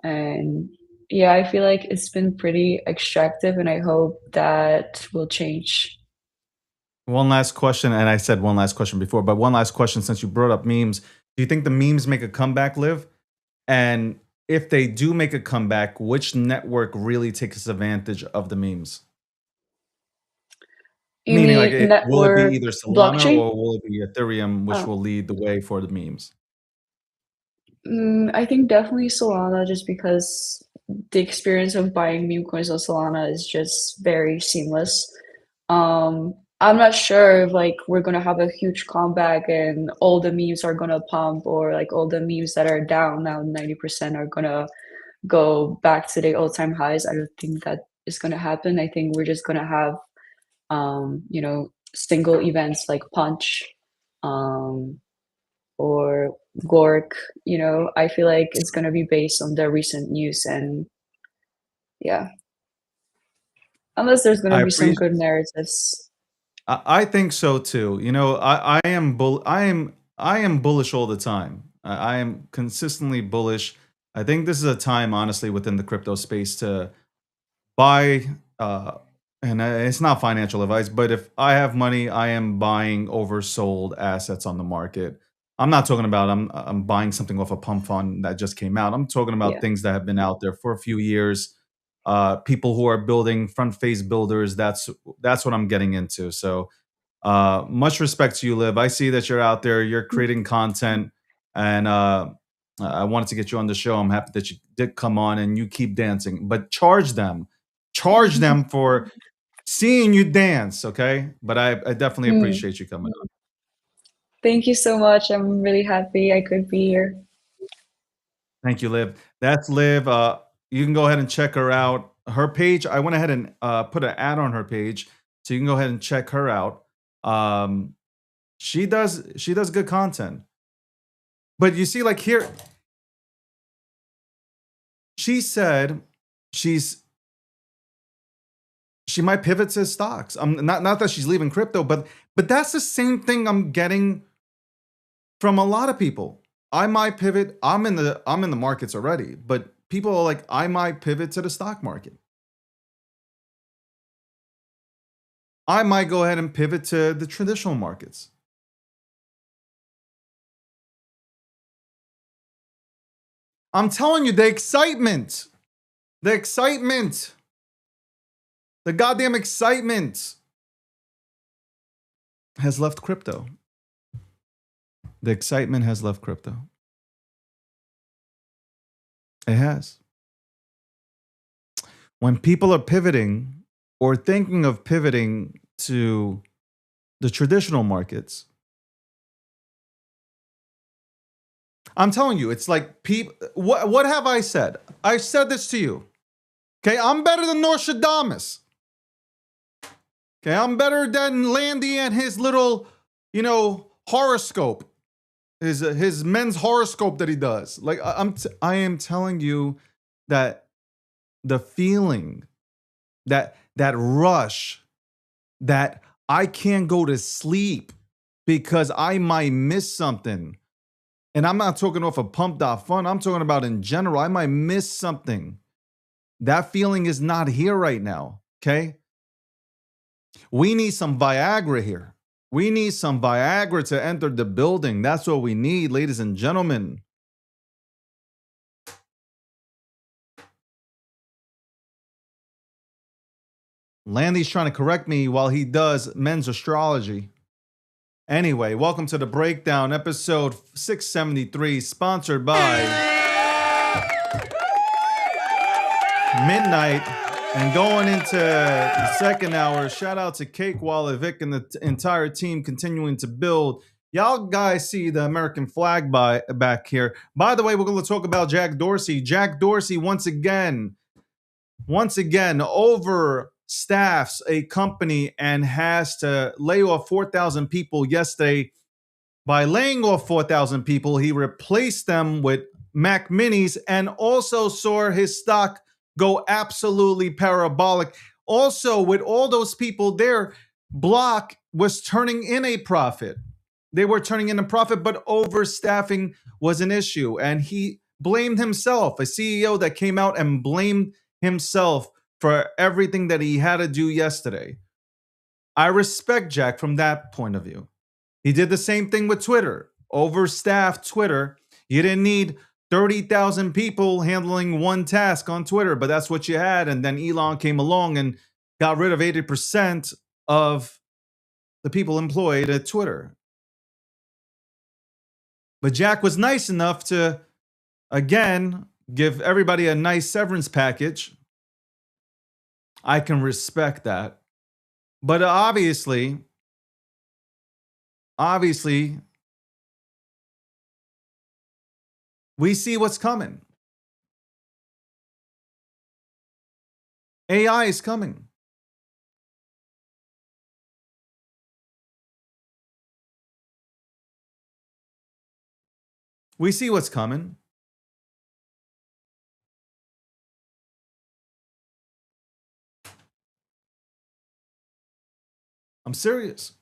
And yeah, I feel like it's been pretty extractive and I hope that will change. One last question, and I said one last question before, but one last question since you brought up memes. Do you think the memes make a comeback, Liv? And if they do make a comeback, which network really takes advantage of the memes? You Meaning, like, mean will it be network either Solana blockchain? or will it be Ethereum, which Oh, will lead the way for the memes? I think definitely Solana just because the experience of buying meme coins on Solana is just very seamless. I'm not sure if like we're gonna have a huge comeback and all the memes are gonna pump or like all the memes that are down now 90% are gonna go back to the all-time highs. I don't think that is gonna happen. I think we're just gonna have single events like Punch, um, or Gork. I feel like it's gonna be based on the recent news and yeah, unless there's gonna I be some appreciate. good narratives. I think so too. I am bullish all the time. I am consistently bullish. I think this is a time, honestly, within the crypto space to buy. And it's not financial advice, but if I have money, I am buying oversold assets on the market. I'm not talking about I'm buying something off a pump fund that just came out. I'm talking about Yeah. things that have been out there for a few years. People who are building front face builders. That's what I'm getting into. So much respect to you, Liv. I see that you're out there, you're creating content, and I wanted to get you on the show. I'm happy that you did come on and you keep dancing, but charge them for seeing you dance, okay? But I definitely Hmm. appreciate you coming on. Thank you so much. I'm really happy I could be here. Thank you, Liv. That's Liv. You can go ahead and check her out. Her page, I went ahead and put an ad on her page, so you can go ahead and check her out. Um, she does good content. But you see, like here, she said she might pivot to stocks. Not that she's leaving crypto, but that's the same thing I'm getting from a lot of people. I might pivot. I'm in the markets already, but people are like, I might pivot to the stock market. I might go ahead and pivot to the traditional markets. I'm telling you, the excitement, the goddamn excitement has left crypto. The excitement has left crypto. It has. When people are pivoting or thinking of pivoting to the traditional markets, I'm telling you, it's like people. What have I said? I said this to you. Okay, I'm better than Nostradamus. Okay, I'm better than Landy and his little, horoscope. His men's horoscope that he does. Like I am telling you that the feeling, that rush, that I can't go to sleep because I might miss something. And I'm not talking off of pump.fun. I'm talking about in general. I might miss something. That feeling is not here right now. Okay. We need some Viagra here. We need some Viagra to enter the building. That's what we need, ladies and gentlemen. Landy's trying to correct me while he does men's astrology. Anyway, welcome to the breakdown, episode 673, sponsored by Midnight. And going into the second hour, shout out to Cake Wallet, Vic, and the entire team continuing to build. Y'all guys see the American flag back here. By the way, we're going to talk about Jack Dorsey. Jack Dorsey, once again, overstaffs a company and has to lay off 4,000 people yesterday. By laying off 4,000 people, he replaced them with Mac Minis and also saw his stock go absolutely parabolic. Also, with all those people there, Block was turning in a profit. They were turning in a profit, but overstaffing was an issue. And he blamed himself, a CEO that came out and blamed himself for everything that he had to do yesterday. I respect Jack from that point of view. He did the same thing with Twitter. Overstaffed Twitter. You didn't need 30,000 people handling one task on Twitter, but that's what you had. And then Elon came along and got rid of 80% of the people employed at Twitter. But Jack was nice enough to, again, give everybody a nice severance package. I can respect that. But obviously, we see what's coming. AI is coming. We see what's coming. I'm serious.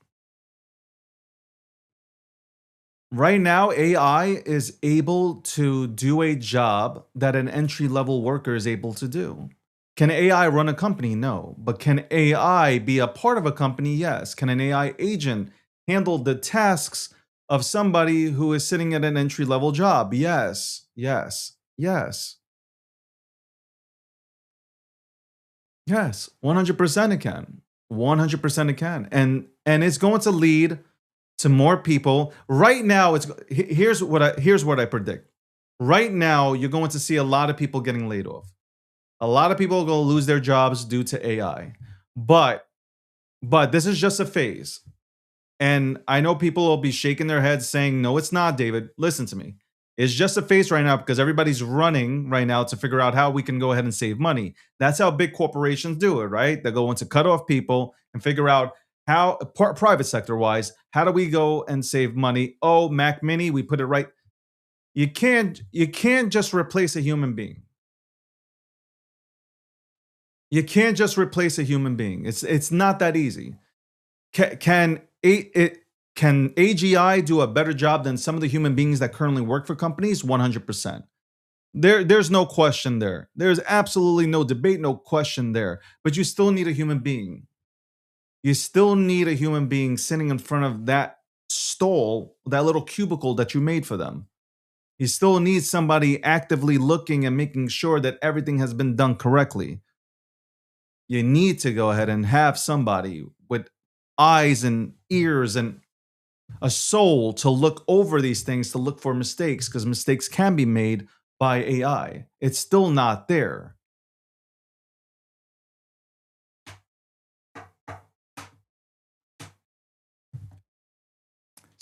Right now, AI is able to do a job that an entry-level worker is able to do. Can AI run a company? No. But can AI be a part of a company? Yes. Can an AI agent handle the tasks of somebody who is sitting at an entry-level job? Yes. Yes. Yes. Yes. 100% it can. 100% it can. And it's going to lead to more people. Right now, here's what I predict. Right now, you're going to see a lot of people getting laid off. A lot of people are going to lose their jobs due to AI. But this is just a phase. And I know people will be shaking their heads saying, no, it's not, David. Listen to me. It's just a phase right now because everybody's running right now to figure out how we can go ahead and save money. That's how big corporations do it, right? They go into cut off people and figure out how, private sector wise, how do we go and save money? Oh, Mac Mini, we put it right. You can't just replace a human being. You can't just replace a human being. It's not that easy. Can AGI do a better job than some of the human beings that currently work for companies? 100%. There's no question there. There's absolutely no debate, no question there. But you still need a human being. You still need a human being sitting in front of that stall, that little cubicle that you made for them. You still need somebody actively looking and making sure that everything has been done correctly. You need to go ahead and have somebody with eyes and ears and a soul to look over these things, to look for mistakes, because mistakes can be made by AI. It's still not there.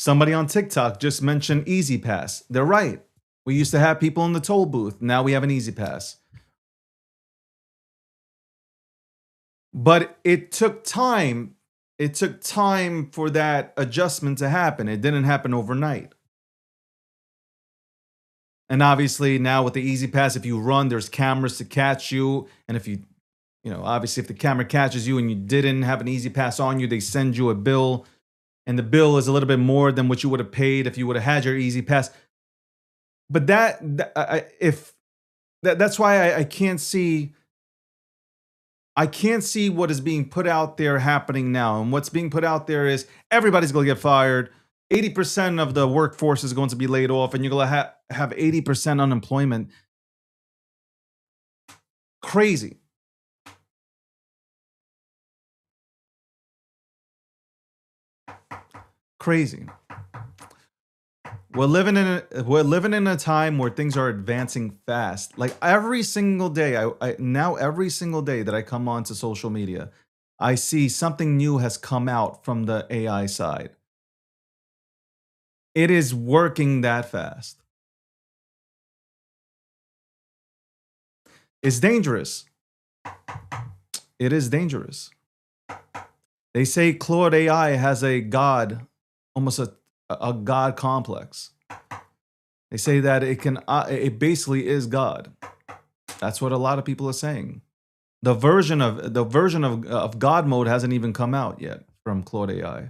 Somebody on TikTok just mentioned Easy Pass. They're right. We used to have people in the toll booth. Now we have an Easy Pass. But it took time. It took time for that adjustment to happen. It didn't happen overnight. And obviously now with the Easy Pass, if you run, there's cameras to catch you. And if you obviously if the camera catches you and you didn't have an Easy Pass on you, they send you a bill. And the bill is a little bit more than what you would have paid if you would have had your Easy Pass. But that's why I can't see. I can't see what is being put out there happening now. And what's being put out there is everybody's going to get fired. 80% of the workforce is going to be laid off, and you're going to have 80% unemployment. Crazy. Crazy. We're living in a time where things are advancing fast. Like every single day, every single day that I come onto social media, I see something new has come out from the AI side. It is working that fast. It's dangerous. It is dangerous. They say Claude AI has a god, almost a god complex. They say that it basically is God. That's what a lot of people are saying. The version of God mode hasn't even come out yet from Claude AI.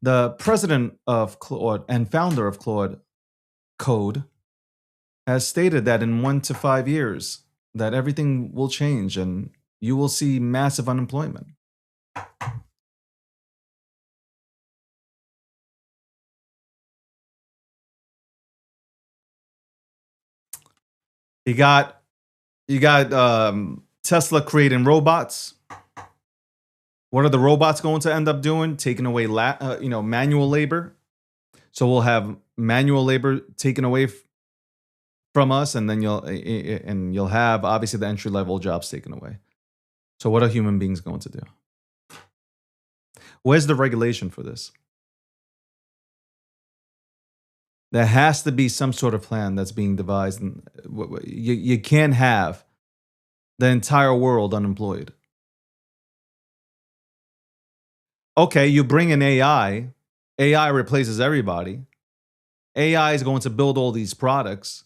The president of Claude and founder of Claude Code has stated that in 1 to 5 years that everything will change and you will see massive unemployment. You got Tesla creating robots. What are the robots going to end up doing? Taking away manual labor. So we'll have manual labor taken away from us, and then you'll have obviously the entry level jobs taken away. So what are human beings going to do? Where's the regulation for this? There has to be some sort of plan that's being devised, and you can't have the entire world unemployed. Okay, you bring in AI. AI replaces everybody. AI is going to build all these products.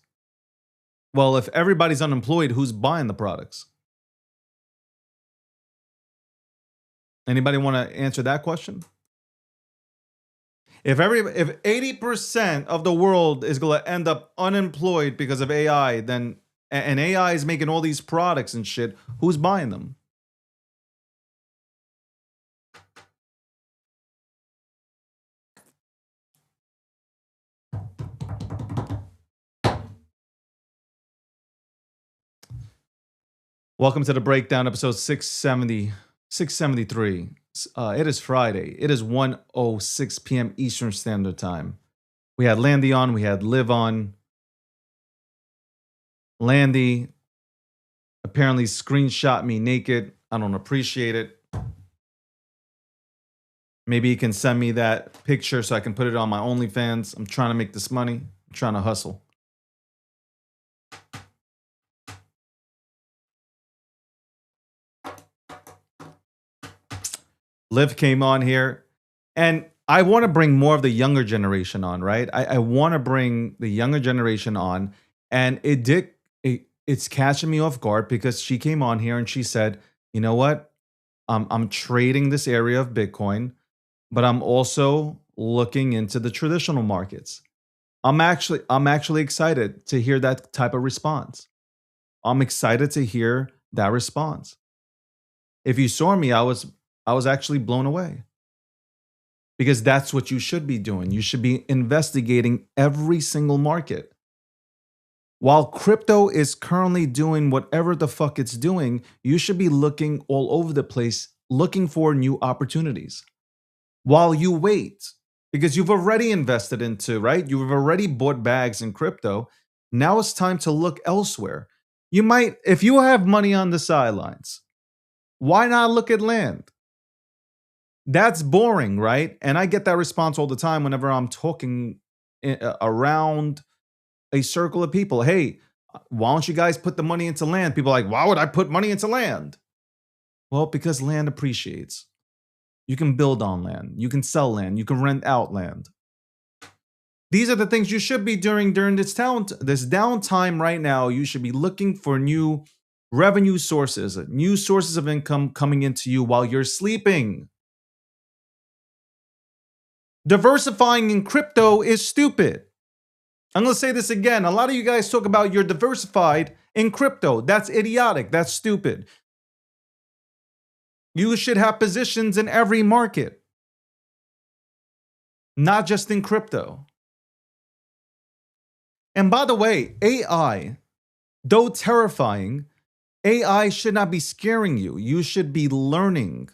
Well, if everybody's unemployed, who's buying the products? Anybody want to answer that question? If 80% of the world is going to end up unemployed because of AI, then and AI is making all these products and shit, who's buying them? Welcome to the breakdown, episode 673. It is Friday. It is 1:06 p.m. Eastern Standard Time. We had Landy on. We had Liv on. Landy apparently screenshot me naked. I don't appreciate it. Maybe you can send me that picture so I can put it on my OnlyFans. I'm trying to make this money. I'm trying to hustle. Liv came on here, and I want to bring more of the younger generation on, right? I want to bring the younger generation on, and it's catching me off guard because she came on here and she said, you know what? I'm trading this area of Bitcoin, but I'm also looking into the traditional markets. I'm actually excited to hear that type of response. I'm excited to hear that response. If you saw me, I was actually blown away. Because that's what you should be doing. You should be investigating every single market. While crypto is currently doing whatever the fuck it's doing, you should be looking all over the place, looking for new opportunities. While you wait, because you've already invested into, right? You've already bought bags in crypto. Now it's time to look elsewhere. You might, if you have money on the sidelines, why not look at land? That's boring, right? And I get that response all the time whenever I'm talking around a circle of people. Hey, why don't you guys put the money into land? People are like, why would I put money into land? Well, because land appreciates. You can build on land. You can sell land. You can rent out land. These are the things you should be doing during this downtime right now. You should be looking for new revenue sources, new sources of income coming into you while you're sleeping. Diversifying in crypto is stupid. I'm going to say this again. A lot of you guys talk about you're diversified in crypto. That's idiotic. That's stupid. You should have positions in every market, not just in crypto. And by the way, AI, though terrifying, AI should not be scaring you. You should be learning.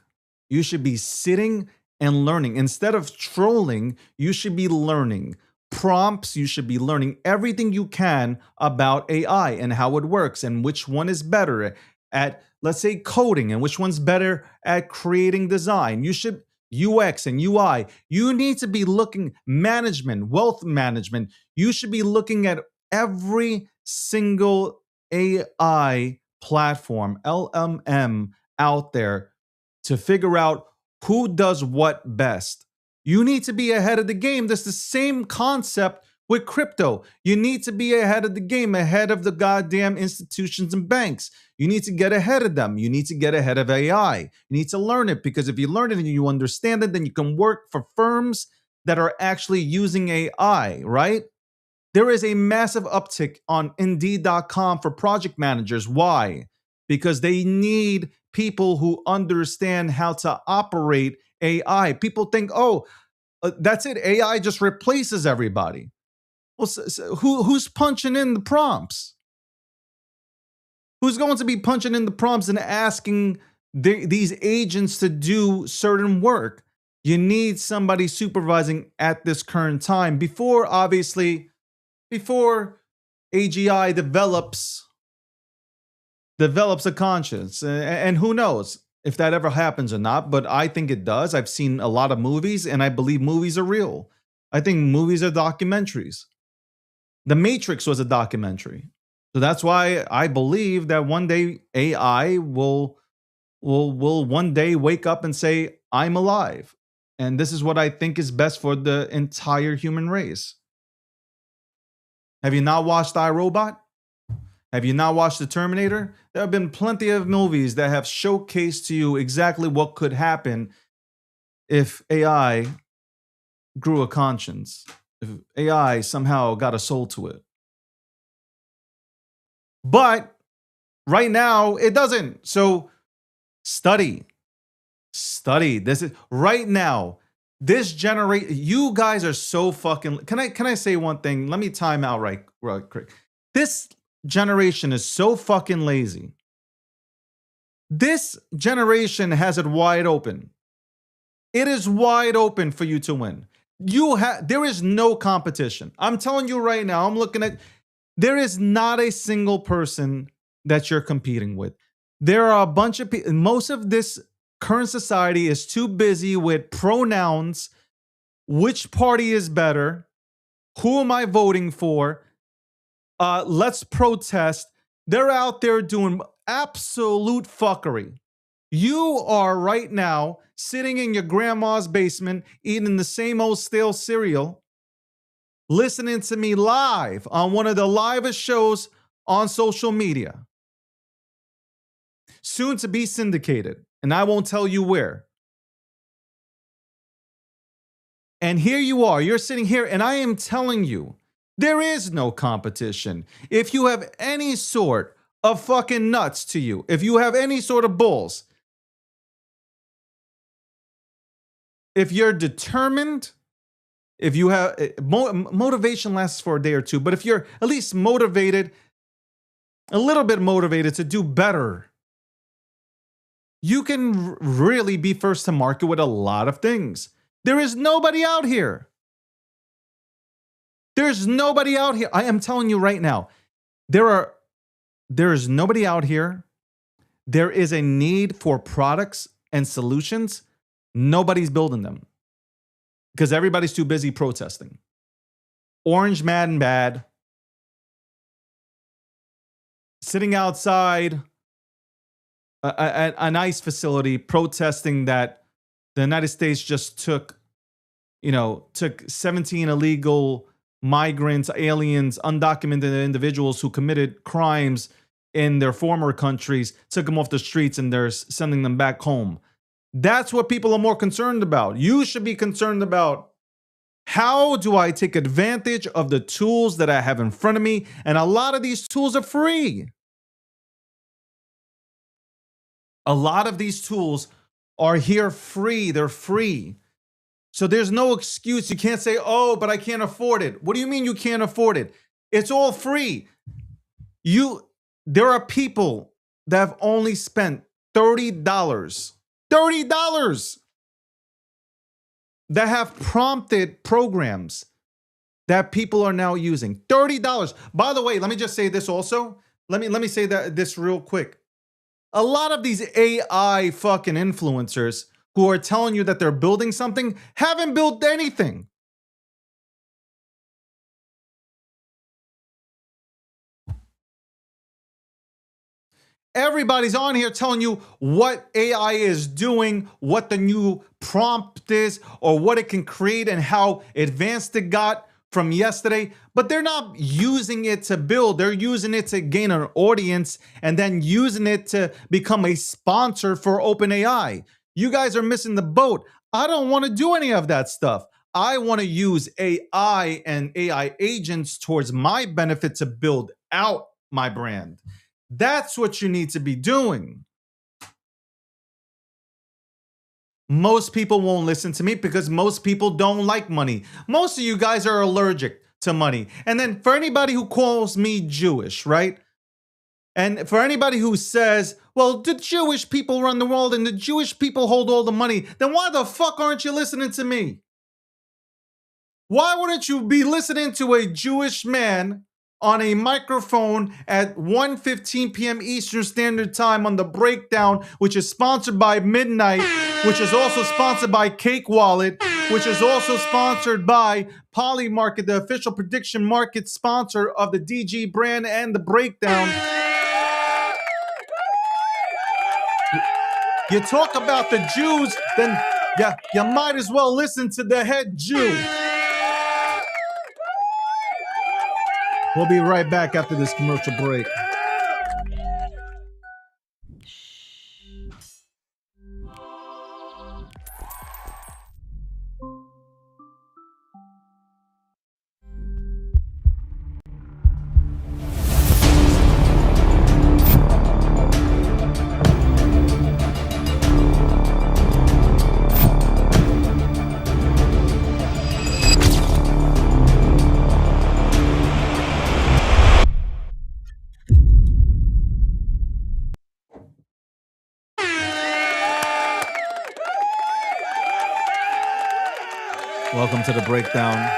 You should be sitting and learning. Instead of trolling, you should be learning prompts. You should be learning everything you can about AI and how it works and which one is better at, let's say, coding and which one's better at creating design. You should UX and UI. You need to be looking management, wealth management. You should be looking at every single AI platform, LMM out there to figure out who does what best. You need to be ahead of the game. That's the same concept with crypto. You need to be ahead of the game, ahead of the goddamn institutions and banks. You need to get ahead of them. You need to get ahead of AI. You need to learn it, because if you learn it and you understand it, then you can work for firms that are actually using AI, right? There is a massive uptick on Indeed.com for project managers. Why? Because they need people who understand how to operate AI. People think, oh, that's it. AI just replaces everybody. Well, who's punching in the prompts? Who's going to be punching in the prompts and asking these agents to do certain work? You need somebody supervising at this current time before AGI develops a conscience. And who knows if that ever happens or not, but I think it does. I've seen a lot of movies, and I believe movies are real. I think movies are documentaries. The Matrix was a documentary. So that's why I believe that one day AI will one day wake up and say, I'm alive. And this is what I think is best for the entire human race. Have you not watched iRobot? Have you not watched The Terminator? There have been plenty of movies that have showcased to you exactly what could happen if AI grew a conscience, if AI somehow got a soul to it. But right now, it doesn't. So study. This is right now. This generation, you guys are so fucking. Can I say one thing? Let me time out right quick. This generation is so fucking lazy. This generation has it wide open. It is wide open for you to win. There is no competition. I'm telling you right now, I'm looking at, there is not a single person that you're competing with. There are a bunch of people. Most of this current society is too busy with pronouns. Which party is better? Who am I voting for? Let's protest. They're out there doing absolute fuckery. You are right now sitting in your grandma's basement eating the same old stale cereal, listening to me live on one of the livest shows on social media, soon to be syndicated, and I won't tell you where. And here you are, you're sitting here, and I am telling you, there is no competition. If you have any sort of fucking nuts to you, if you have any sort of balls, if you're determined, if you have motivation lasts for a day or two, but if you're at least motivated, a little bit motivated to do better, you can really be first to market with a lot of things. There is nobody out here. There's nobody out here. I am telling you right now, there is nobody out here. There is a need for products and solutions. Nobody's building them because everybody's too busy protesting. Orange mad and bad. Sitting outside an ICE facility protesting that the United States just took 17 illegal migrants, aliens, undocumented individuals who committed crimes in their former countries, took them off the streets, and they're sending them back home. That's what people are more concerned about. You should be concerned about, how do I take advantage of the tools that I have in front of me? And a lot of these tools are free. A lot of these tools are here free. They're free. So there's no excuse. You can't say, oh, but I can't afford it. What do you mean you can't afford it? It's all free. There are people that have only spent $30 that have prompted programs that people are now using. $30. By the way, let me just say this also. Let me say this real quick. A lot of these AI fucking influencers who are telling you that they're building something haven't built anything. Everybody's on here telling you what AI is doing, what the new prompt is, or what it can create and how advanced it got from yesterday. But they're not using it to build. They're using it to gain an audience and then using it to become a sponsor for OpenAI. You guys are missing the boat. I don't want to do any of that stuff. I want to use AI and AI agents towards my benefit to build out my brand. That's what you need to be doing. Most people won't listen to me because most people don't like money. Most of you guys are allergic to money. And then for anybody who calls me Jewish, right? And for anybody who says, well, the Jewish people run the world and the Jewish people hold all the money, then why the fuck aren't you listening to me? Why wouldn't you be listening to a Jewish man on a microphone at 1:15 p.m. Eastern Standard Time on The Breakdown, which is sponsored by Midnight, which is also sponsored by Cake Wallet, which is also sponsored by Polymarket, the official prediction market sponsor of the DG brand and The Breakdown. You talk about the Jews, then you might as well listen to the head Jew. We'll be right back after this commercial break. Welcome to The Breakdown.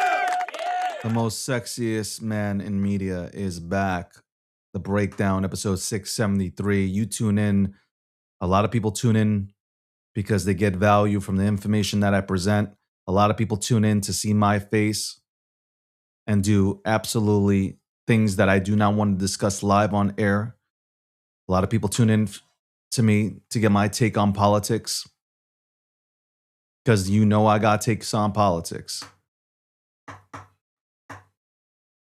The most sexiest man in media is back. The Breakdown, episode 673. You tune in. A lot of people tune in because they get value from the information that I present. A lot of people tune in to see my face and do absolutely things that I do not want to discuss live on air. A lot of people tune in to me to get my take on politics. Because you know I got takes on politics.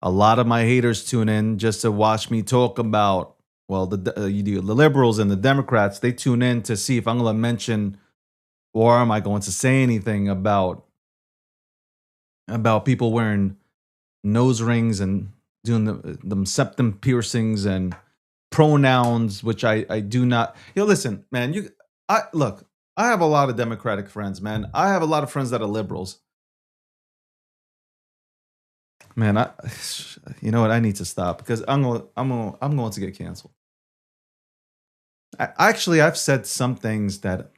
A lot of my haters tune in just to watch me talk about, well, the liberals and the Democrats. They tune in to see if I'm going to mention or am I going to say anything about people wearing nose rings and doing the septum piercings and pronouns, which I do not. Listen, man, look. I have a lot of Democratic friends, man. I have a lot of friends that are liberals. Man, you know what? I need to stop because I'm going to get canceled. I've said some things that.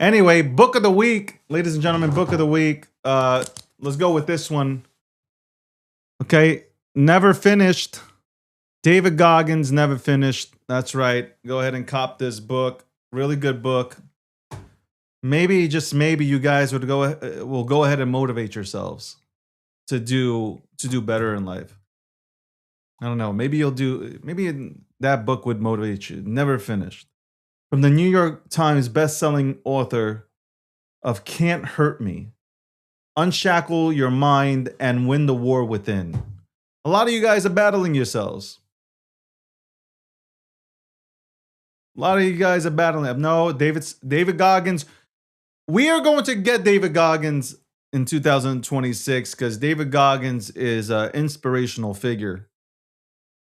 Anyway, book of the week, ladies and gentlemen. Book of the week. Let's go with this one. Okay, Never Finished. David Goggins, Never Finished. That's right. Go ahead and cop this book. Really good book. Maybe, just maybe, you guys will go ahead and motivate yourselves to do better in life. I don't know. Maybe that book would motivate you. Never Finished. From the New York Times best-selling author of Can't Hurt Me. Unshackle your mind and win the war within. A lot of you guys are battling yourselves. A lot of you guys are battling. No, David Goggins. We are going to get David Goggins in 2026 because David Goggins is an inspirational figure.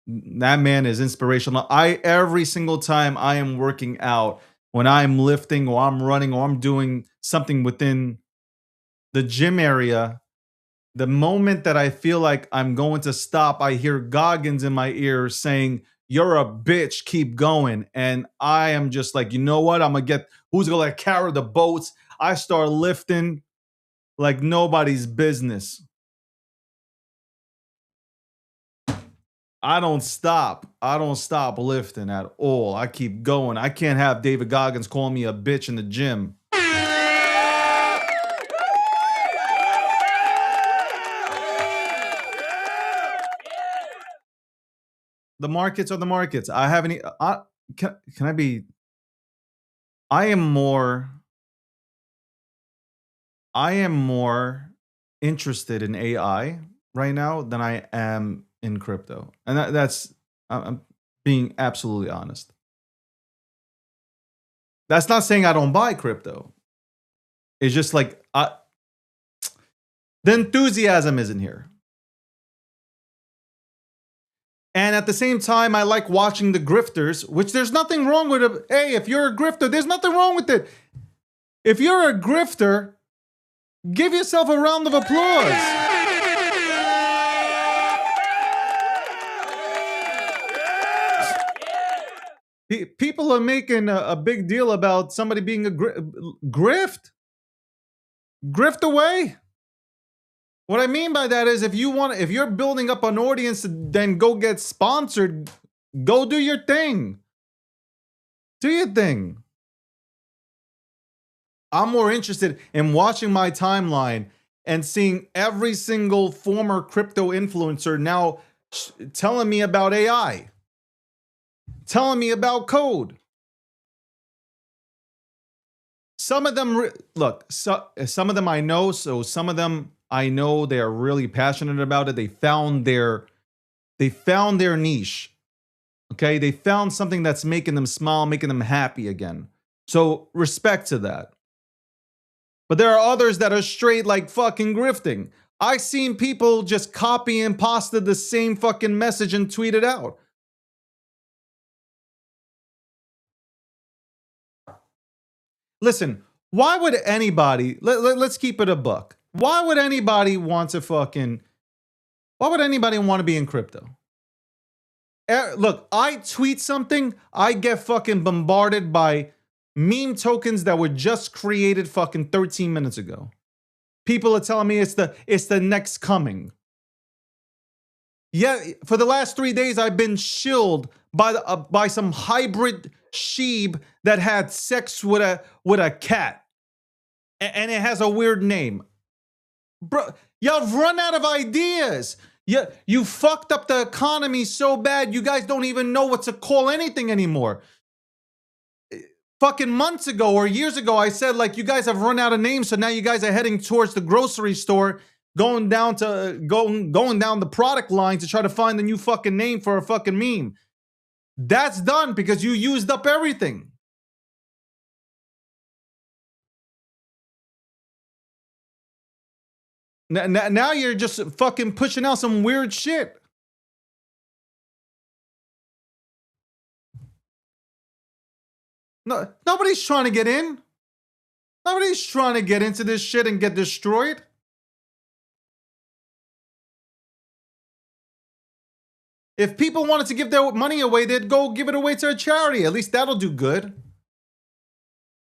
That man is inspirational. Every single time I am working out, when I'm lifting or I'm running or I'm doing something within the gym area, the moment that I feel like I'm going to stop, I hear Goggins in my ear saying, "You're a bitch, keep going." And I am just like, you know what? I'm gonna get who's gonna carry the boats. I start lifting like nobody's business. I don't stop. I don't stop lifting at all. I keep going. I can't have David Goggins call me a bitch in the gym. The markets are the markets. I haven't. Can I be? I am more. I am more interested in AI right now than I am in crypto, and that's. I'm being absolutely honest. That's not saying I don't buy crypto. It's just like the enthusiasm isn't here. And at the same time, I like watching the grifters, which there's nothing wrong with it. Hey, if you're a grifter, there's nothing wrong with it. If you're a grifter, give yourself a round of applause. People are making a big deal about somebody being a grift. Grift away. What I mean by that is if you're building up an audience, then go get sponsored. Go do your thing. Do your thing. I'm more interested in watching my timeline and seeing every single former crypto influencer now telling me about AI, telling me about code. Some of them, some of them I know, so some of them I know they are really passionate about it. They found their niche. Okay, they found something that's making them smile, making them happy again. So respect to that. But there are others that are straight like fucking grifting. I've seen people just copy and pasta the same fucking message and tweet it out. Listen, why would anybody, let's keep it a buck. Why would anybody want to be in crypto? Look, I tweet something, I get fucking bombarded by meme tokens that were just created fucking 13 minutes ago. People are telling me it's the next coming. Yeah, for the last 3 days, I've been shilled by some hybrid sheep that had sex with a cat, and it has a weird name. Bro, y'all run out of ideas. You fucked up the economy so bad, you guys don't even know what to call anything anymore. Fucking months ago or years ago, I said, like, you guys have run out of names, so now you guys are heading towards the grocery store, going down the product line to try to find a new fucking name for a fucking meme. That's done because you used up everything. Now you're just fucking pushing out some weird shit. No, nobody's trying to get in. Nobody's trying to get into this shit and get destroyed. If people wanted to give their money away, they'd go give it away to a charity. At least that'll do good.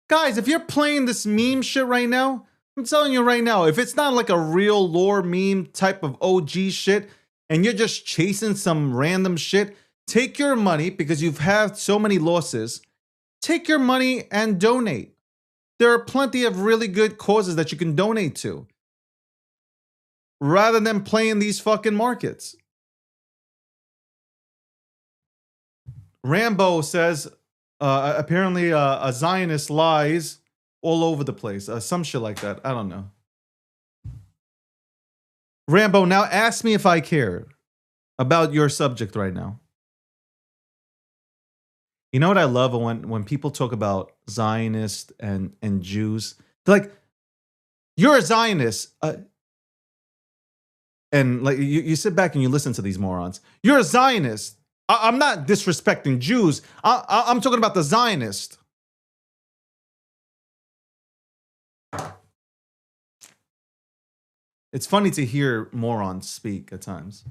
Guys, if you're playing this meme shit right now, I'm telling you right now, if it's not like a real lore meme type of OG shit, and you're just chasing some random shit, take your money, because you've had so many losses, take your money and donate. There are plenty of really good causes that you can donate to, rather than playing these fucking markets. Rambo says, apparently a Zionist lies all over the place. Some shit like that. I don't know. Rambo, now ask me if I care about your subject right now. You know what I love when people talk about Zionists and Jews? They're like, you're a Zionist. And like you sit back and you listen to these morons. You're a Zionist. I'm not disrespecting Jews. I'm talking about the Zionist. It's funny to hear morons speak at times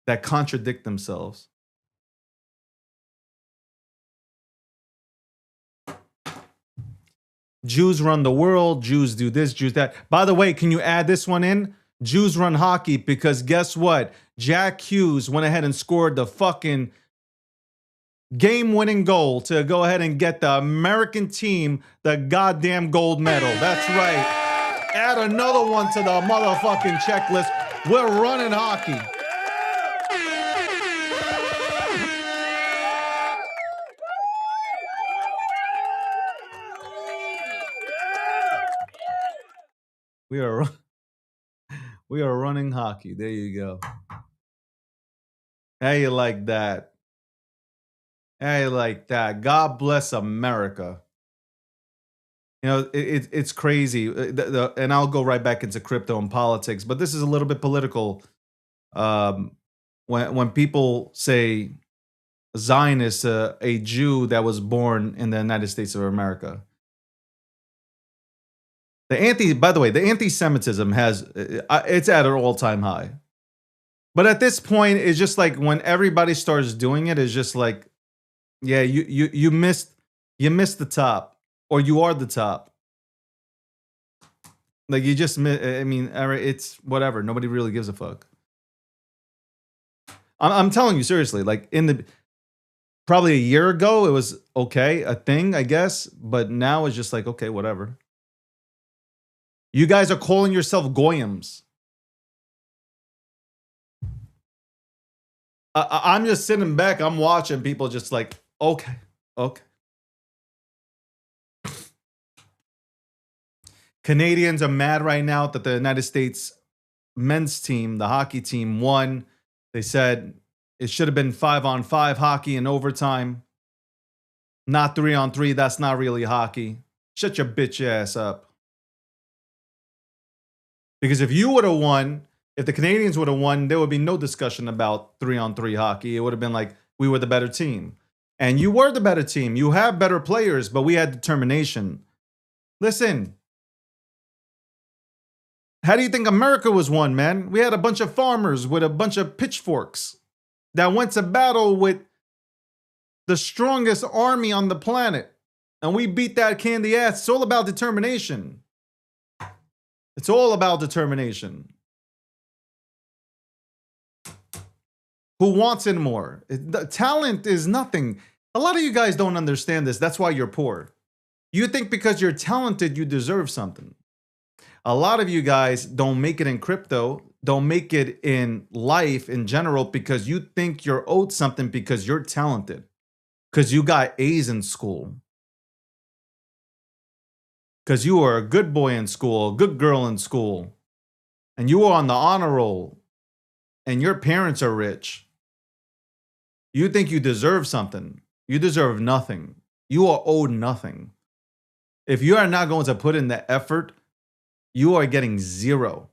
that contradict themselves. Jews run the world. Jews do this, Jews that. By the way, can you add this one in? Jews run hockey because guess what? Jack Hughes went ahead and scored the fucking game-winning goal to go ahead and get the American team the goddamn gold medal. That's right. Add another one to the motherfucking checklist. We're running hockey. We are running hockey. There you go. How you like that? How you like that? God bless America. You know, it's crazy. And I'll go right back into crypto and politics, but this is a little bit political. When people say Zionist, a Jew that was born in the United States of America. By the way, the anti-Semitism it's at an all-time high. But at this point, it's just like when everybody starts doing it, it's just like, yeah, you missed the top, or you are the top. Like you just I mean, it's whatever. Nobody really gives a fuck. I'm telling you seriously. Like probably a year ago, it was okay, a thing, I guess. But now it's just like, okay, whatever. You guys are calling yourself goyams. I'm just sitting back. I'm watching people just like, okay. Canadians are mad right now that the United States men's team, the hockey team, won. They said it should have been 5-on-5 hockey in overtime, not 3-on-3. That's not really hockey. Shut your bitch ass up. Because if you would have won, if the Canadians would have won, there would be no discussion about 3-on-3 hockey. It would have been like, we were the better team. And you were the better team. You have better players, but we had determination. Listen. How do you think America was won, man? We had a bunch of farmers with a bunch of pitchforks that went to battle with the strongest army on the planet. And we beat that candy ass. It's all about determination. It's all about determination. Who wants it more? The talent is nothing. A lot of you guys don't understand this. That's why you're poor. You think because you're talented, you deserve something. A lot of you guys don't make it in crypto, don't make it in life in general because you think you're owed something because you're talented. Because you got A's in school. Because you were a good boy in school, a good girl in school. And you were on the honor roll. And your parents are rich. You think you deserve something. You deserve nothing. You are owed nothing. If you are not going to put in the effort, you are getting zero.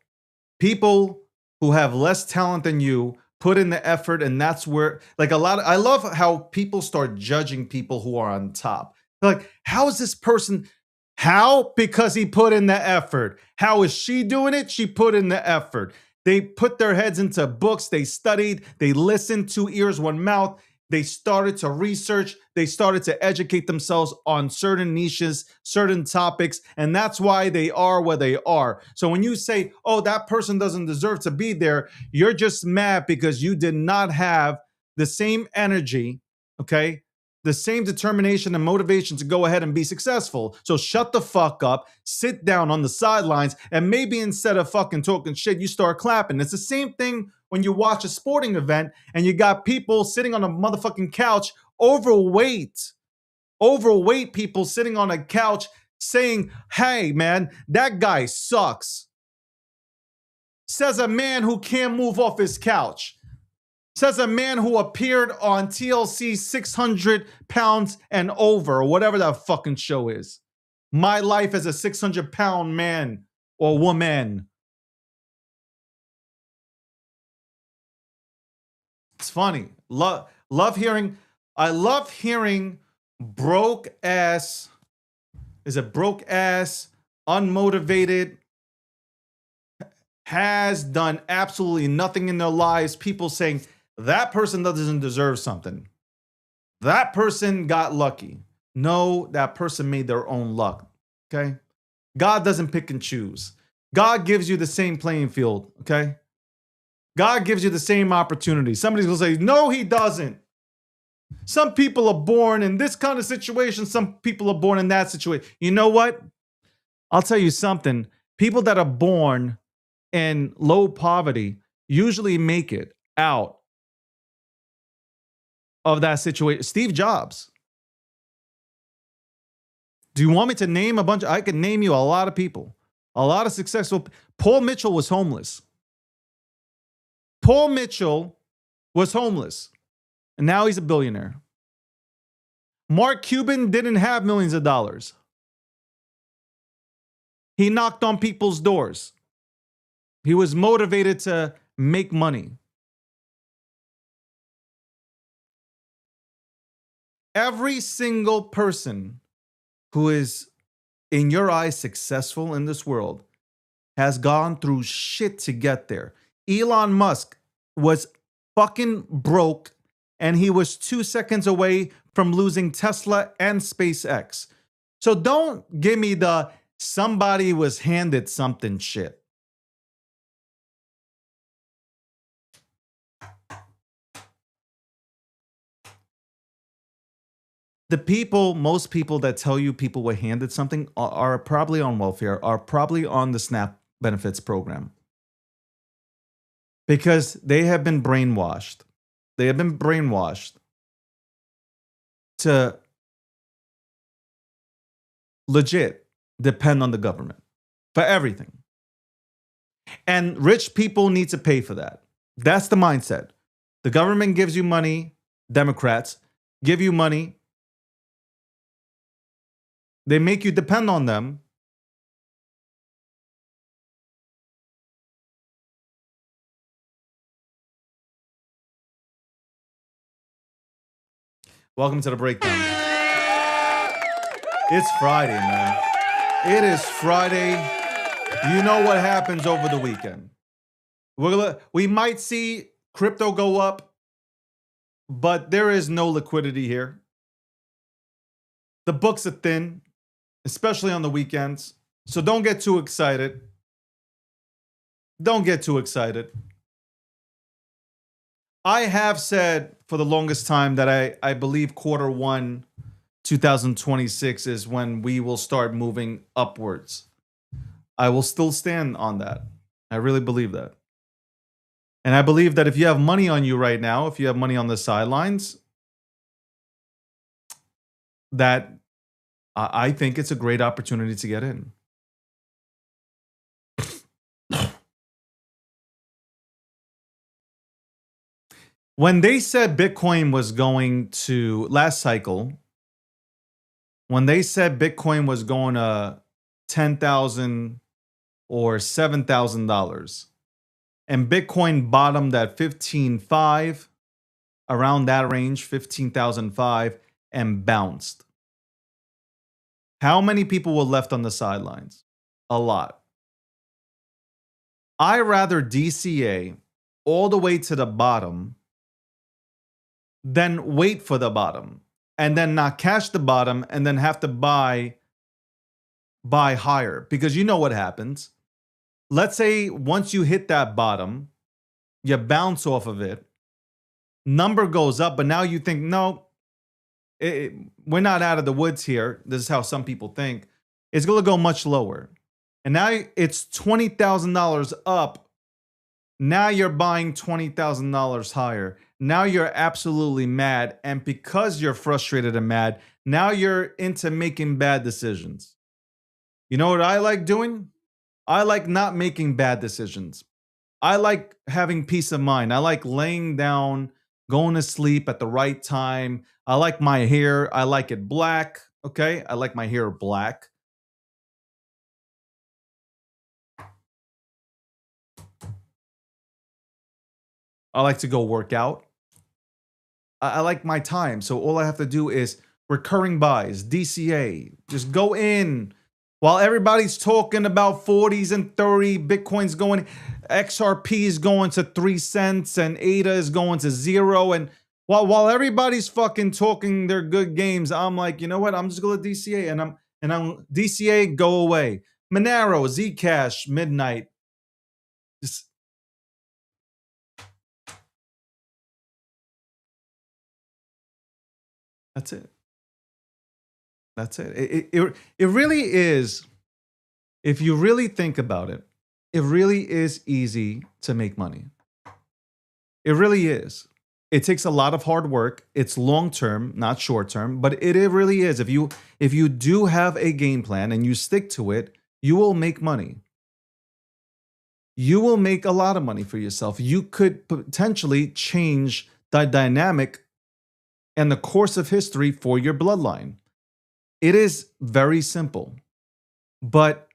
People who have less talent than you put in the effort, and that's where, like I love how people start judging people who are on top. They're like, how is this person? How? Because he put in the effort. How is she doing it? She put in the effort. They put their heads into books. They studied. They listened. 2 ears, 1 mouth. They started to research. They started to educate themselves on certain niches, certain topics, and that's why they are where they are. So when you say, oh, that person doesn't deserve to be there, you're just mad because you did not have the same energy, okay? The same determination and motivation to go ahead and be successful. So shut the fuck up, sit down on the sidelines, and maybe instead of fucking talking shit, you start clapping. It's the same thing when you watch a sporting event and you got people sitting on a motherfucking couch, overweight people sitting on a couch saying, hey man, that guy sucks. Says a man who can't move off his couch. Says a man who appeared on TLC 600 pounds and over, or whatever that fucking show is. My life as a 600-pound man or woman. It's funny. Love hearing. I love hearing broke ass. Is it broke ass, unmotivated, has done absolutely nothing in their lives? People saying that person doesn't deserve something. That person got lucky. No, that person made their own luck. Okay. God doesn't pick and choose. God gives you the same playing field. Okay. God gives you the same opportunity. Somebody's going to say, no, he doesn't. Some people are born in this kind of situation. Some people are born in that situation. You know what? I'll tell you something. People that are born in low poverty usually make it out of that situation. Steve Jobs. Do you want me to name a bunch? I can name you a lot of people, a lot of successful. Paul Mitchell was homeless. Paul Mitchell was homeless, and now he's a billionaire. Mark Cuban didn't have millions of dollars. He knocked on people's doors. He was motivated to make money. Every single person who is, in your eyes, successful in this world has gone through shit to get there. Elon Musk was fucking broke, and he was 2 seconds away from losing Tesla and SpaceX. So don't give me the somebody was handed something shit. The people, most people that tell you people were handed something are probably on welfare, are probably on the SNAP benefits program. Because they have been brainwashed. They have been brainwashed to legit depend on the government for everything. And rich people need to pay for that. That's the mindset. The government gives you money, Democrats give you money. They make you depend on them. Welcome to the breakdown. It's Friday, man. It is Friday. You know what happens over the weekend. We might see crypto go up, but there is no liquidity here. The books are thin, especially on the weekends. So don't get too excited. Don't get too excited. I have said for the longest time that I believe Q1 2026 is when we will start moving upwards. I will still stand on that. I really believe that. And I believe that if you have money on you right now, if you have money on the sidelines, that I think it's a great opportunity to get in. When they said Bitcoin was going to, last cycle, when they said Bitcoin was going to $10,000 or $7,000, and Bitcoin bottomed at 15,500, around that range, 15,005, and bounced. How many people were left on the sidelines? A lot. I rather DCA all the way to the bottom than wait for the bottom and then not cash the bottom and then have to buy higher. Because you know what happens. Let's say once you hit that bottom, you bounce off of it, number goes up, but now you think, no, we're not out of the woods here. This is how some people think. It's going to go much lower. And now it's $20,000 up. Now you're buying $20,000 higher. Now you're absolutely mad. And because you're frustrated and mad, now you're into making bad decisions. You know what I like doing? I like not making bad decisions. I like having peace of mind. I like laying down, going to sleep at the right time. I like my hair. I like it black. Okay? I like my hair black. I like to go work out. I like my time. So all I have to do is recurring buys, DCA, just go in while everybody's talking about 40s and 30, Bitcoin's going, XRP is going to 3 cents and ADA is going to 0. And while everybody's fucking talking their good games, I'm like, you know what? I'm just going to DCA and I'm DCA, go away. Monero, Zcash, midnight. Just that's it. That's it. It really is. If you really think about it, it really is easy to make money. It really is. It takes a lot of hard work. It's long term, not short term, but it really is. If you do have a game plan and you stick to it, you will make money. You will make a lot of money for yourself. You could potentially change the dynamic and the course of history for your bloodline. It is very simple, but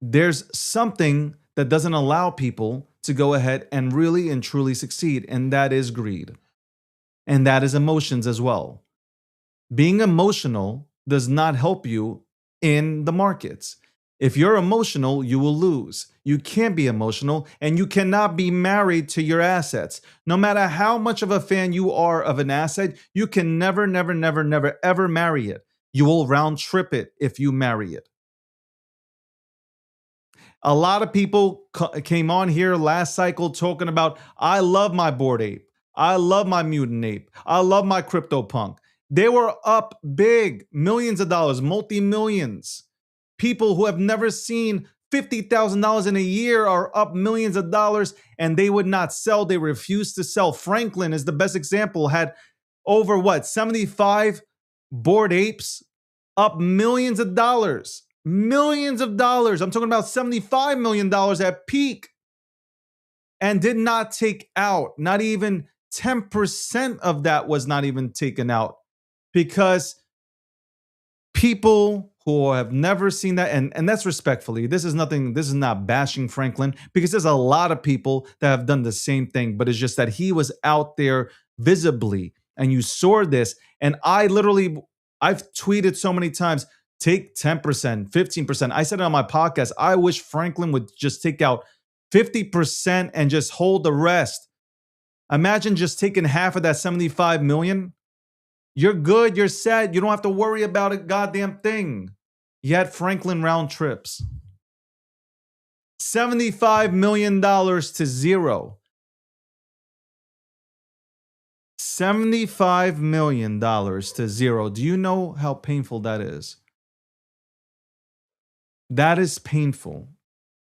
there's something that doesn't allow people to go ahead and really and truly succeed, and that is greed. And that is emotions as well. Being emotional does not help you in the markets. If you're emotional, you will lose. You can't be emotional, and you cannot be married to your assets. No matter how much of a fan you are of an asset, you can never, ever marry it. You will round trip it if you marry it. A lot of people came on here last cycle talking about, I love my Bored Ape. I love my Mutant Ape. I love my CryptoPunk. They were up big, millions of dollars, multi-millions. People who have never seen $50,000 in a year are up millions of dollars, and they would not sell. They refused to sell. Franklin is the best example, had over 75 Bored Apes, up millions of dollars. Millions of dollars. I'm talking about $75 million at peak, and did not take out. Not even 10% of that was not even taken out, because people who have never seen that, and that's respectfully, this is not bashing Franklin, because there's a lot of people that have done the same thing, but it's just that he was out there visibly, and you saw this. And I've tweeted so many times, take 10%, 15%. I said it on my podcast, I wish Franklin would just take out 50% and just hold the rest. Imagine just taking half of that 75 million. You're good, you're set. You don't have to worry about a goddamn thing. Yet Franklin round trips. $75 million to zero. $75 million to zero. Do you know how painful that is? That is painful.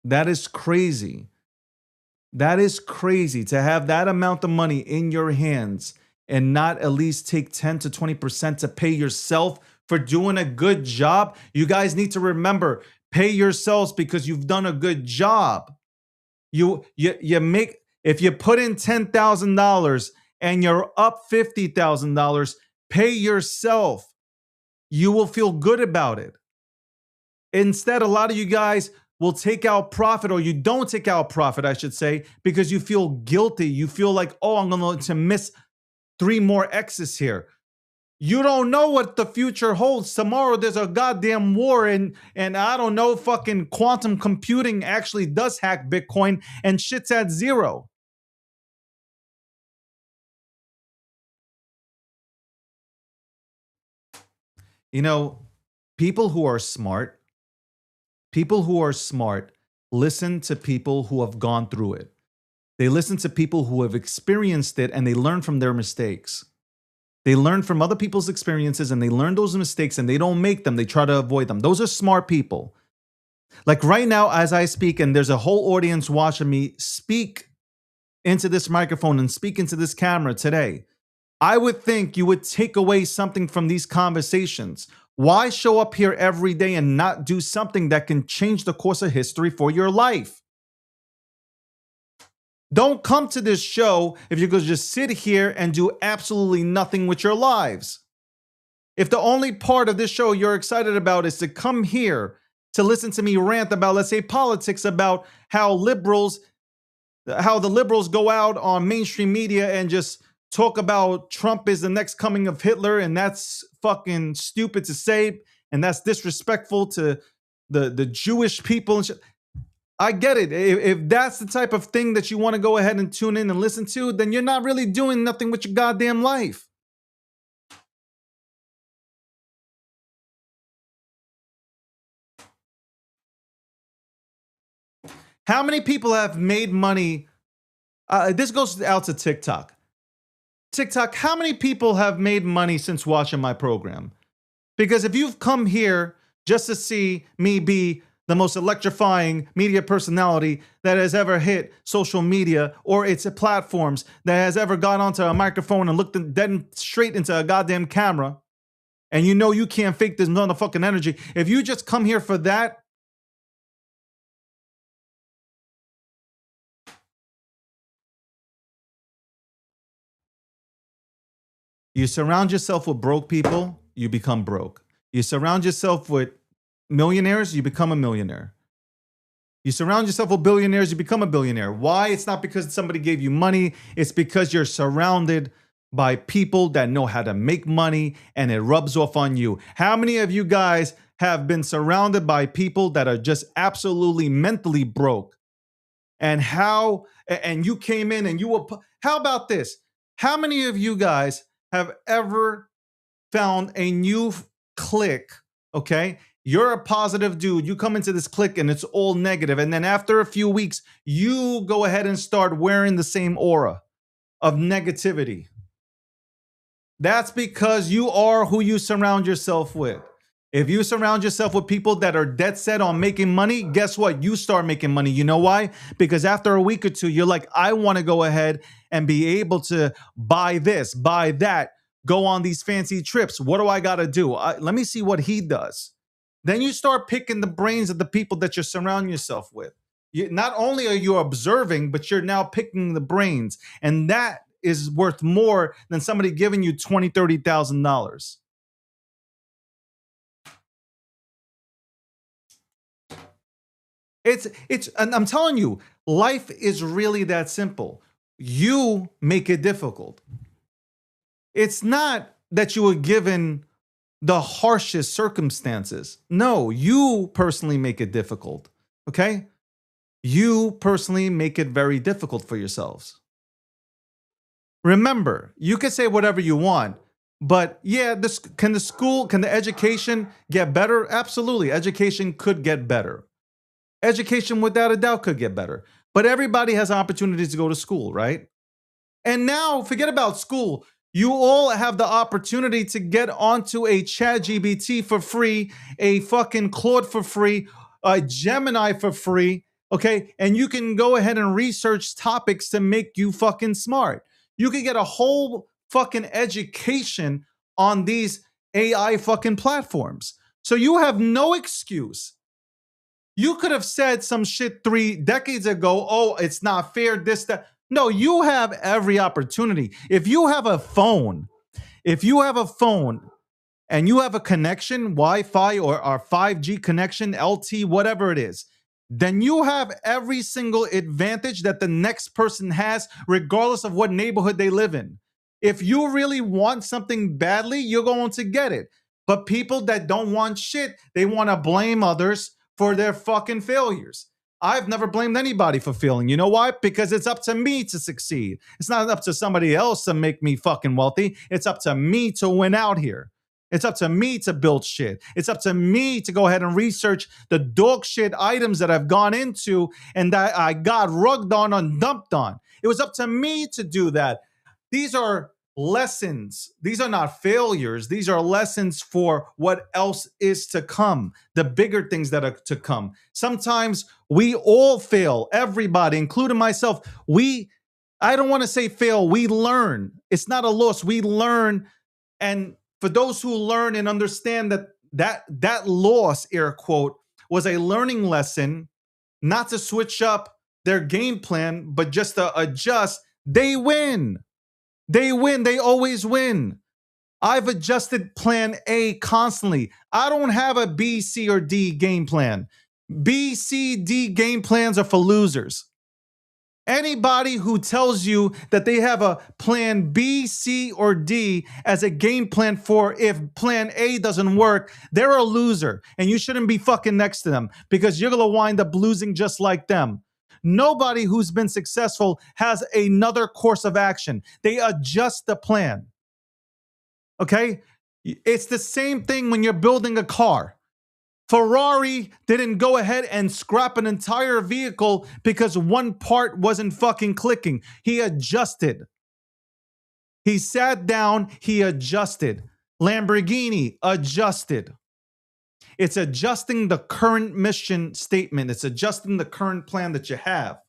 That is crazy. That is crazy to have that amount of money in your hands and not at least take 10 to 20% to pay yourself for doing a good job. You guys need to remember, pay yourselves because you've done a good job. You make, if you put in $10,000 and you're up $50,000, pay yourself. You will feel good about it. Instead, a lot of you guys will take out profit, or you don't take out profit, I should say, because you feel guilty. You feel like, oh, I'm going to miss 3 more X's here. You don't know what the future holds. Tomorrow there's a goddamn war, and I don't know, fucking quantum computing actually does hack Bitcoin and shit's at zero. You know, people who are smart listen to people who have gone through it. They listen to people who have experienced it, and they learn from their mistakes. They learn from other people's experiences, and they learn those mistakes, and they don't make them. They try to avoid them. Those are smart people. Like right now, as I speak, and there's a whole audience watching me speak into this microphone and speak into this camera today, I would think you would take away something from these conversations. Why show up here every day and not do something that can change the course of history for your life? Don't come to this show if you're going to just sit here and do absolutely nothing with your lives. If the only part of this show you're excited about is to come here to listen to me rant about, let's say, politics, about how the liberals go out on mainstream media and just talk about Trump is the next coming of Hitler, and that's fucking stupid to say, and that's disrespectful to the Jewish people and shit. I get it. If that's the type of thing that you want to go ahead and tune in and listen to, then you're not really doing nothing with your goddamn life. How many people have made money? This goes out to TikTok. TikTok, how many people have made money since watching my program? Because if you've come here just to see me be the most electrifying media personality that has ever hit social media or its platforms, that has ever gone onto a microphone and looked dead straight into a goddamn camera, and you know you can't fake this motherfucking energy. If you just come here for that, you surround yourself with broke people, you become broke. You surround yourself with millionaires, you become a millionaire. You surround yourself with billionaires, you become a billionaire. Why? It's not because somebody gave you money. It's because you're surrounded by people that know how to make money and it rubs off on you. How many of you guys have been surrounded by people that are just absolutely mentally broke? And you came in and you were, how about this? How many of you guys have ever found a new clique, okay? You're a positive dude. You come into this clique and it's all negative. And then after a few weeks, you go ahead and start wearing the same aura of negativity. That's because you are who you surround yourself with. If you surround yourself with people that are dead set on making money, guess what? You start making money. You know why? Because after a week or two, you're like, I want to go ahead and be able to buy this, buy that, go on these fancy trips. What do I got to do? Let me see what he does. Then you start picking the brains of the people that you're surrounding yourself with. Not only are you observing, but you're now picking the brains. And that is worth more than somebody giving you $20,000, $30,000. And I'm telling you, life is really that simple. You make it difficult. It's not that you were given the harshest circumstances. No, you personally make it difficult. Okay? You personally make it very difficult for yourselves. Remember, you can say whatever you want, but yeah, can the education get better? Absolutely. Education could get better. Education, without a doubt, could get better. But everybody has opportunities to go to school, right? And now, forget about school. You all have the opportunity to get onto a ChatGPT for free, a fucking Claude for free, a Gemini for free, okay? And you can go ahead and research topics to make you fucking smart. You can get a whole fucking education on these AI fucking platforms. So you have no excuse. You could have said some shit 3 decades ago, oh, it's not fair, this, that. No, you have every opportunity. If you have a phone and you have a connection, Wi-Fi or 5G connection, LT, whatever it is, then you have every single advantage that the next person has, regardless of what neighborhood they live in. If you really want something badly, you're going to get it. But people that don't want shit, they want to blame others for their fucking failures. I've never blamed anybody for failing. You know why? Because it's up to me to succeed. It's not up to somebody else to make me fucking wealthy. It's up to me to win out here. It's up to me to build shit. It's up to me to go ahead and research the dog shit items that I've gone into and that I got rugged on and dumped on. It was up to me to do that. These are lessons. These are not failures. These are lessons for what else is to come, the bigger things that are to come. Sometimes we all fail, everybody, including myself. I don't want to say fail, we learn. It's not a loss, we learn. And for those who learn and understand that loss, air quote, was a learning lesson, not to switch up their game plan, but just to adjust, they win. They win. They always win. I've adjusted plan A constantly. I don't have a B, C, or D game plan. B, C, D game plans are for losers. Anybody who tells you that they have a plan B, C, or D as a game plan for if plan A doesn't work, they're a loser. And you shouldn't be fucking next to them because you're going to wind up losing just like them. Nobody who's been successful has another course of action. They adjust the plan. Okay? It's the same thing when you're building a car. Ferrari didn't go ahead and scrap an entire vehicle because one part wasn't fucking clicking. He adjusted. He sat down, he adjusted. Lamborghini adjusted. It's adjusting the current mission statement. It's adjusting the current plan that you have.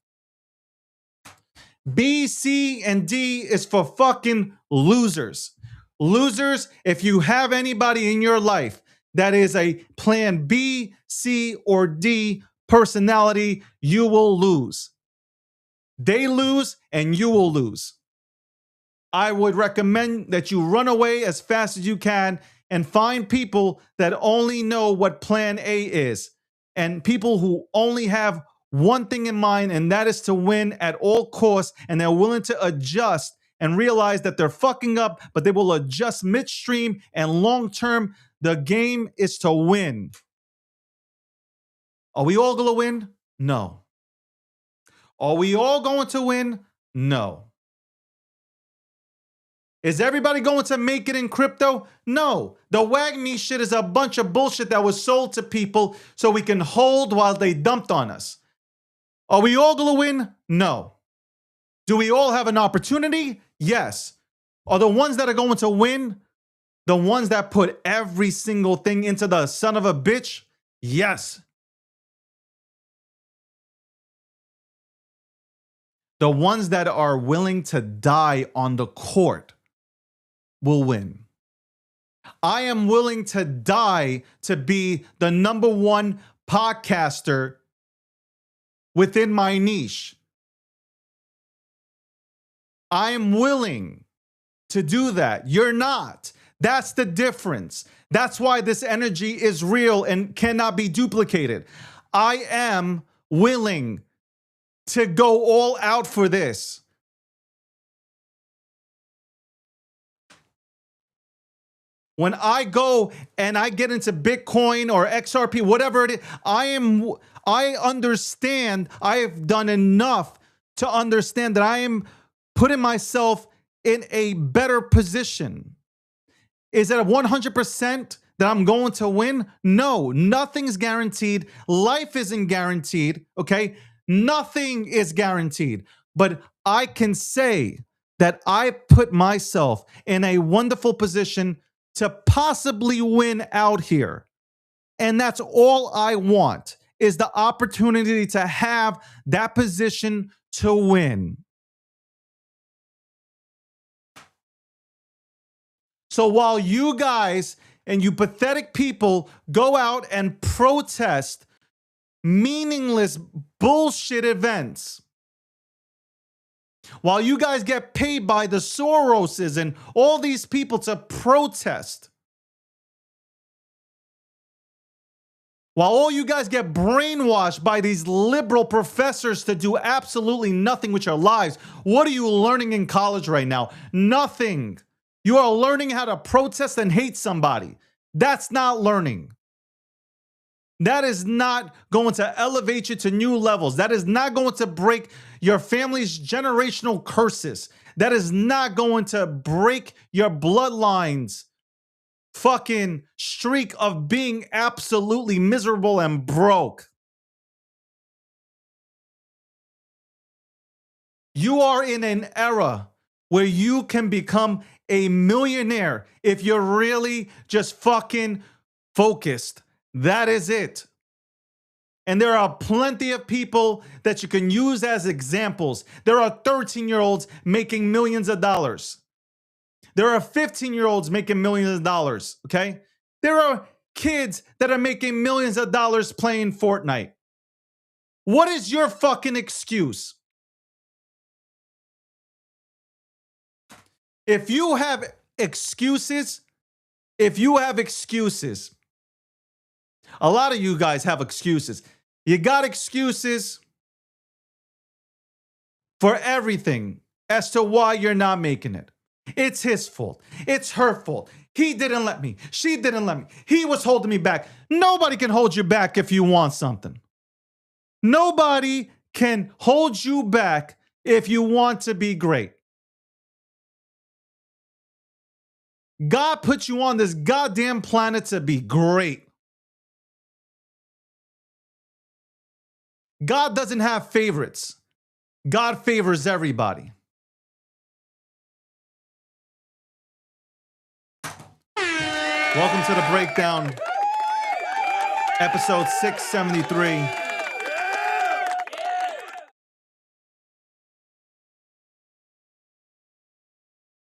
B, C, and D is for fucking losers. Losers, if you have anybody in your life that is a plan B, C, or D personality, you will lose. They lose and you will lose. I would recommend that you run away as fast as you can and find people that only know what plan A is and people who only have one thing in mind, and that is to win at all costs, and they're willing to adjust and realize that they're fucking up, but they will adjust midstream and long term. The game is to win. Are we all going to win? No. Are we all going to win? No. Is everybody going to make it in crypto? No. The WAGMI shit is a bunch of bullshit that was sold to people so we can hold while they dumped on us. Are we all going to win? No. Do we all have an opportunity? Yes. Are the ones that are going to win the ones that put every single thing into the son of a bitch? Yes. The ones that are willing to die on the court will win. I am willing to die to be the #1 podcaster within my niche. I am willing to do that. You're not. That's the difference. That's why this energy is real and cannot be duplicated. I am willing to go all out for this. When I go and I get into Bitcoin or XRP, whatever it is, I understand, I have done enough to understand that I am putting myself in a better position. Is it a 100% that I'm going to win? No, nothing's guaranteed. Life isn't guaranteed, okay? Nothing is guaranteed. But I can say that I put myself in a wonderful position to possibly win out here. And that's all I want, is the opportunity to have that position to win. So while you guys and you pathetic people go out and protest meaningless bullshit events, while you guys get paid by the Soroses and all these people to protest, while all you guys get brainwashed by these liberal professors to do absolutely nothing with your lives, what are you learning in college right now? Nothing. You are learning how to protest and hate somebody. That's not learning. That is not going to elevate you to new levels. That is not going to break your family's generational curses. That is not going to break your bloodline's fucking streak of being absolutely miserable and broke. You are in an era where you can become a millionaire if you're really just fucking focused. That is it. And there are plenty of people that you can use as examples. There are 13-year-olds making millions of dollars. There are 15-year-olds making millions of dollars, okay? There are kids that are making millions of dollars playing Fortnite. What is your fucking excuse? If you have excuses, a lot of you guys have excuses. You got excuses for everything as to why you're not making it. It's his fault. It's her fault. He didn't let me. She didn't let me. He was holding me back. Nobody can hold you back if you want something. Nobody can hold you back if you want to be great. God put you on this goddamn planet to be great. God doesn't have favorites. God favors everybody. Welcome to the breakdown, episode 673.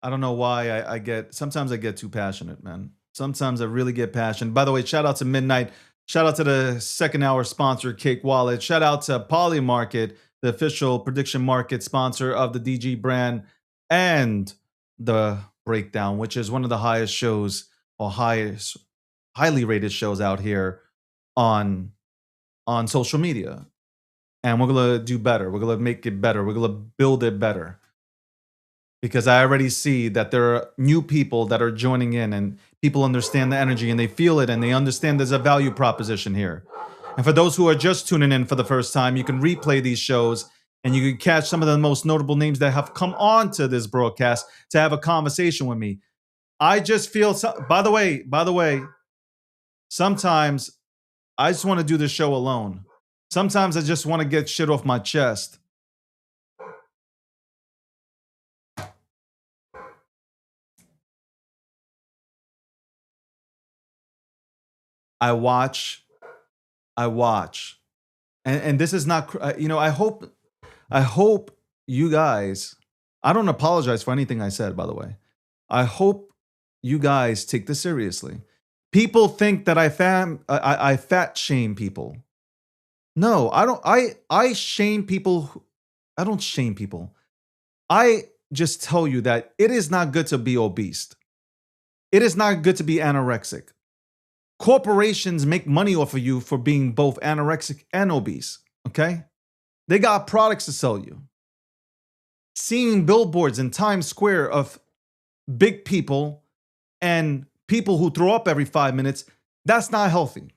I don't know why sometimes I get too passionate, man. Sometimes I really get passionate. By the way, shout out to Midnight. Shout out to the second hour sponsor, Cake Wallet. Shout out to Polymarket, the official prediction market sponsor of the DG brand, and the breakdown, which is one of the highest shows or highly rated shows out here on social media. And we're going to do better. We're going to make it better. We're going to build it better. Because I already see that there are new people that are joining in, and people understand the energy and they feel it and they understand there's a value proposition here. And for those who are just tuning in for the first time, you can replay these shows and you can catch some of the most notable names that have come on to this broadcast to have a conversation with me. I just feel, by the way, sometimes I just want to do the show alone. Sometimes I just want to get shit off my chest. I watch, and this is not, I hope you guys, I don't apologize for anything I said, by the way. I hope you guys take this seriously. People think that I fat shame people. No, I don't, I shame people. I don't shame people. I just tell you that it is not good to be obese. It is not good to be anorexic. Corporations make money off of you for being both anorexic and obese, okay? They got products to sell you. Seeing billboards in Times Square of big people and people who throw up every 5 minutes, that's not healthy.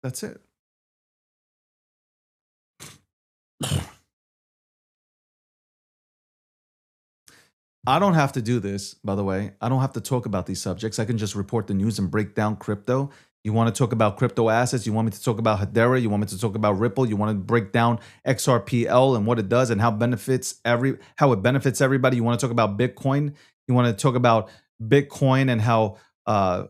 That's it. I don't have to do this, by the way. I don't have to talk about these subjects. I can just report the news and break down crypto. You want to talk about crypto assets? You want me to talk about Hedera? You want me to talk about Ripple? You want to break down XRPL and what it does and how it benefits everybody? You want to talk about Bitcoin? You want to talk about Bitcoin and how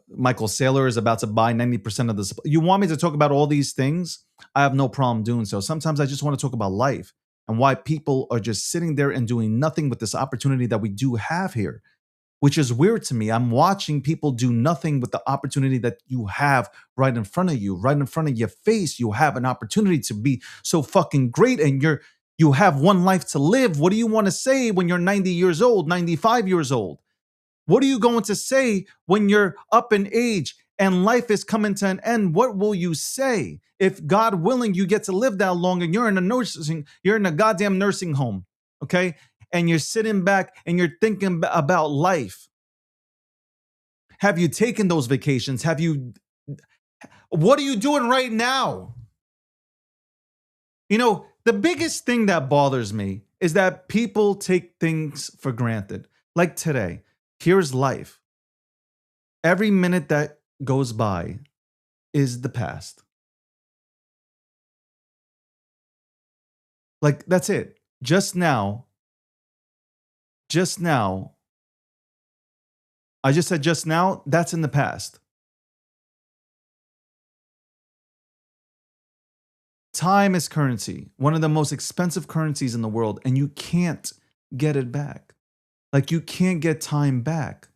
Michael Saylor is about to buy 90% of the supply? You want me to talk about all these things? I have no problem doing so. Sometimes I just want to talk about life and why people are just sitting there and doing nothing with this opportunity that we do have here, which is weird to me. I'm watching people do nothing with the opportunity that you have right in front of you, right in front of your face. You have an opportunity to be so fucking great, and you have one life to live. What do you want to say when you're 90 years old, 95 years old? What are you going to say when you're up in age and life is coming to an end? What will you say if, God willing, you get to live that long and you're in a goddamn nursing home, okay? And you're sitting back and you're thinking about life. Have you taken those vacations? What are you doing right now? You know, the biggest thing that bothers me is that people take things for granted. Like today, here's life. Every minute that goes by is the past. Like, that's it. Just now, I just said just now, that's in the past. Time is currency, one of the most expensive currencies in the world, and you can't get it back. Like, you can't get time back.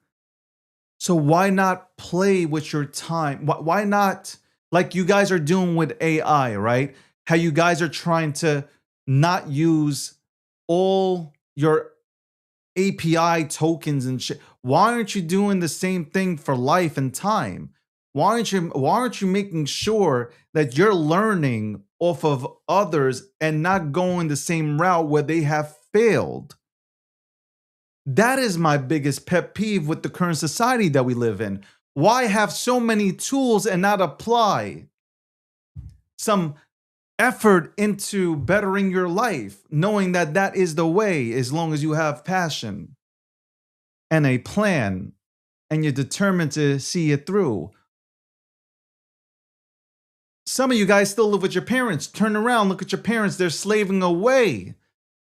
So why not play with your time? Why not, like you guys are doing with AI, right? How you guys are trying to not use all your API tokens and shit. Why aren't you doing the same thing for life and time? Why aren't you making sure that you're learning off of others and not going the same route where they have failed? That is my biggest pet peeve with the current society that we live in. Why have so many tools and not apply some effort into bettering your life, knowing that that is the way as long as you have passion and a plan and you're determined to see it through? Some of you guys still live with your parents. Turn around, look at your parents. They're slaving away.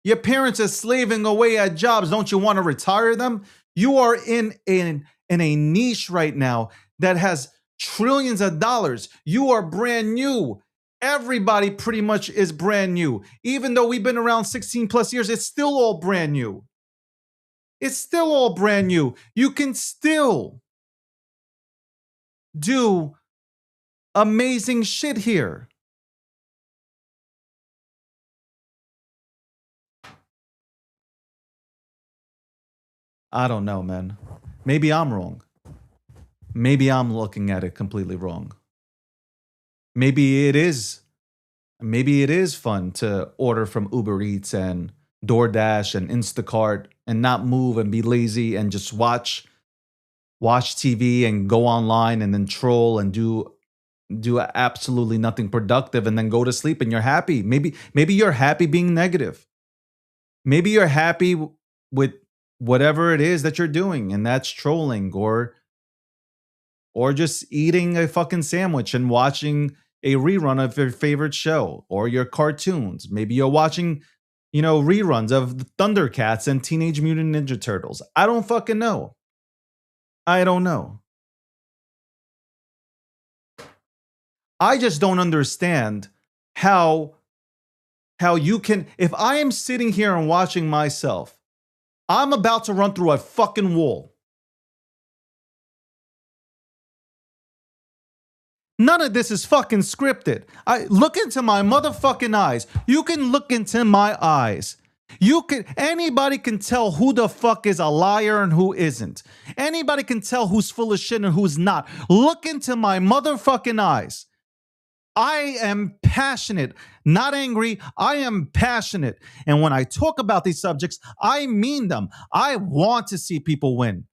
Your parents are slaving away at jobs. Don't you want to retire them? You are in a niche right now that has trillions of dollars. You are brand new. Everybody pretty much is brand new. Even though we've been around 16 plus years, it's still all brand new. It's still all brand new. You can still do amazing shit here. I don't know, man. Maybe I'm wrong. Maybe I'm looking at it completely wrong. Maybe it is fun to order from Uber Eats and DoorDash and Instacart and not move and be lazy and just watch TV and go online and then troll and do absolutely nothing productive and then go to sleep and you're happy. Maybe you're happy being negative. Maybe you're happy with whatever it is that you're doing, and that's trolling or just eating a fucking sandwich and watching a rerun of your favorite show or your cartoons. Maybe you're watching, reruns of the Thundercats and Teenage Mutant Ninja Turtles. I don't fucking know. I don't know. I just don't understand how you can, if I am sitting here and watching myself, I'm about to run through a fucking wall. None of this is fucking scripted. Look into my motherfucking eyes. You can look into my eyes. Anybody can tell who the fuck is a liar and who isn't. Anybody can tell who's full of shit and who's not. Look into my motherfucking eyes. I am passionate, not angry. I am passionate. And when I talk about these subjects, I mean them. I want to see people win.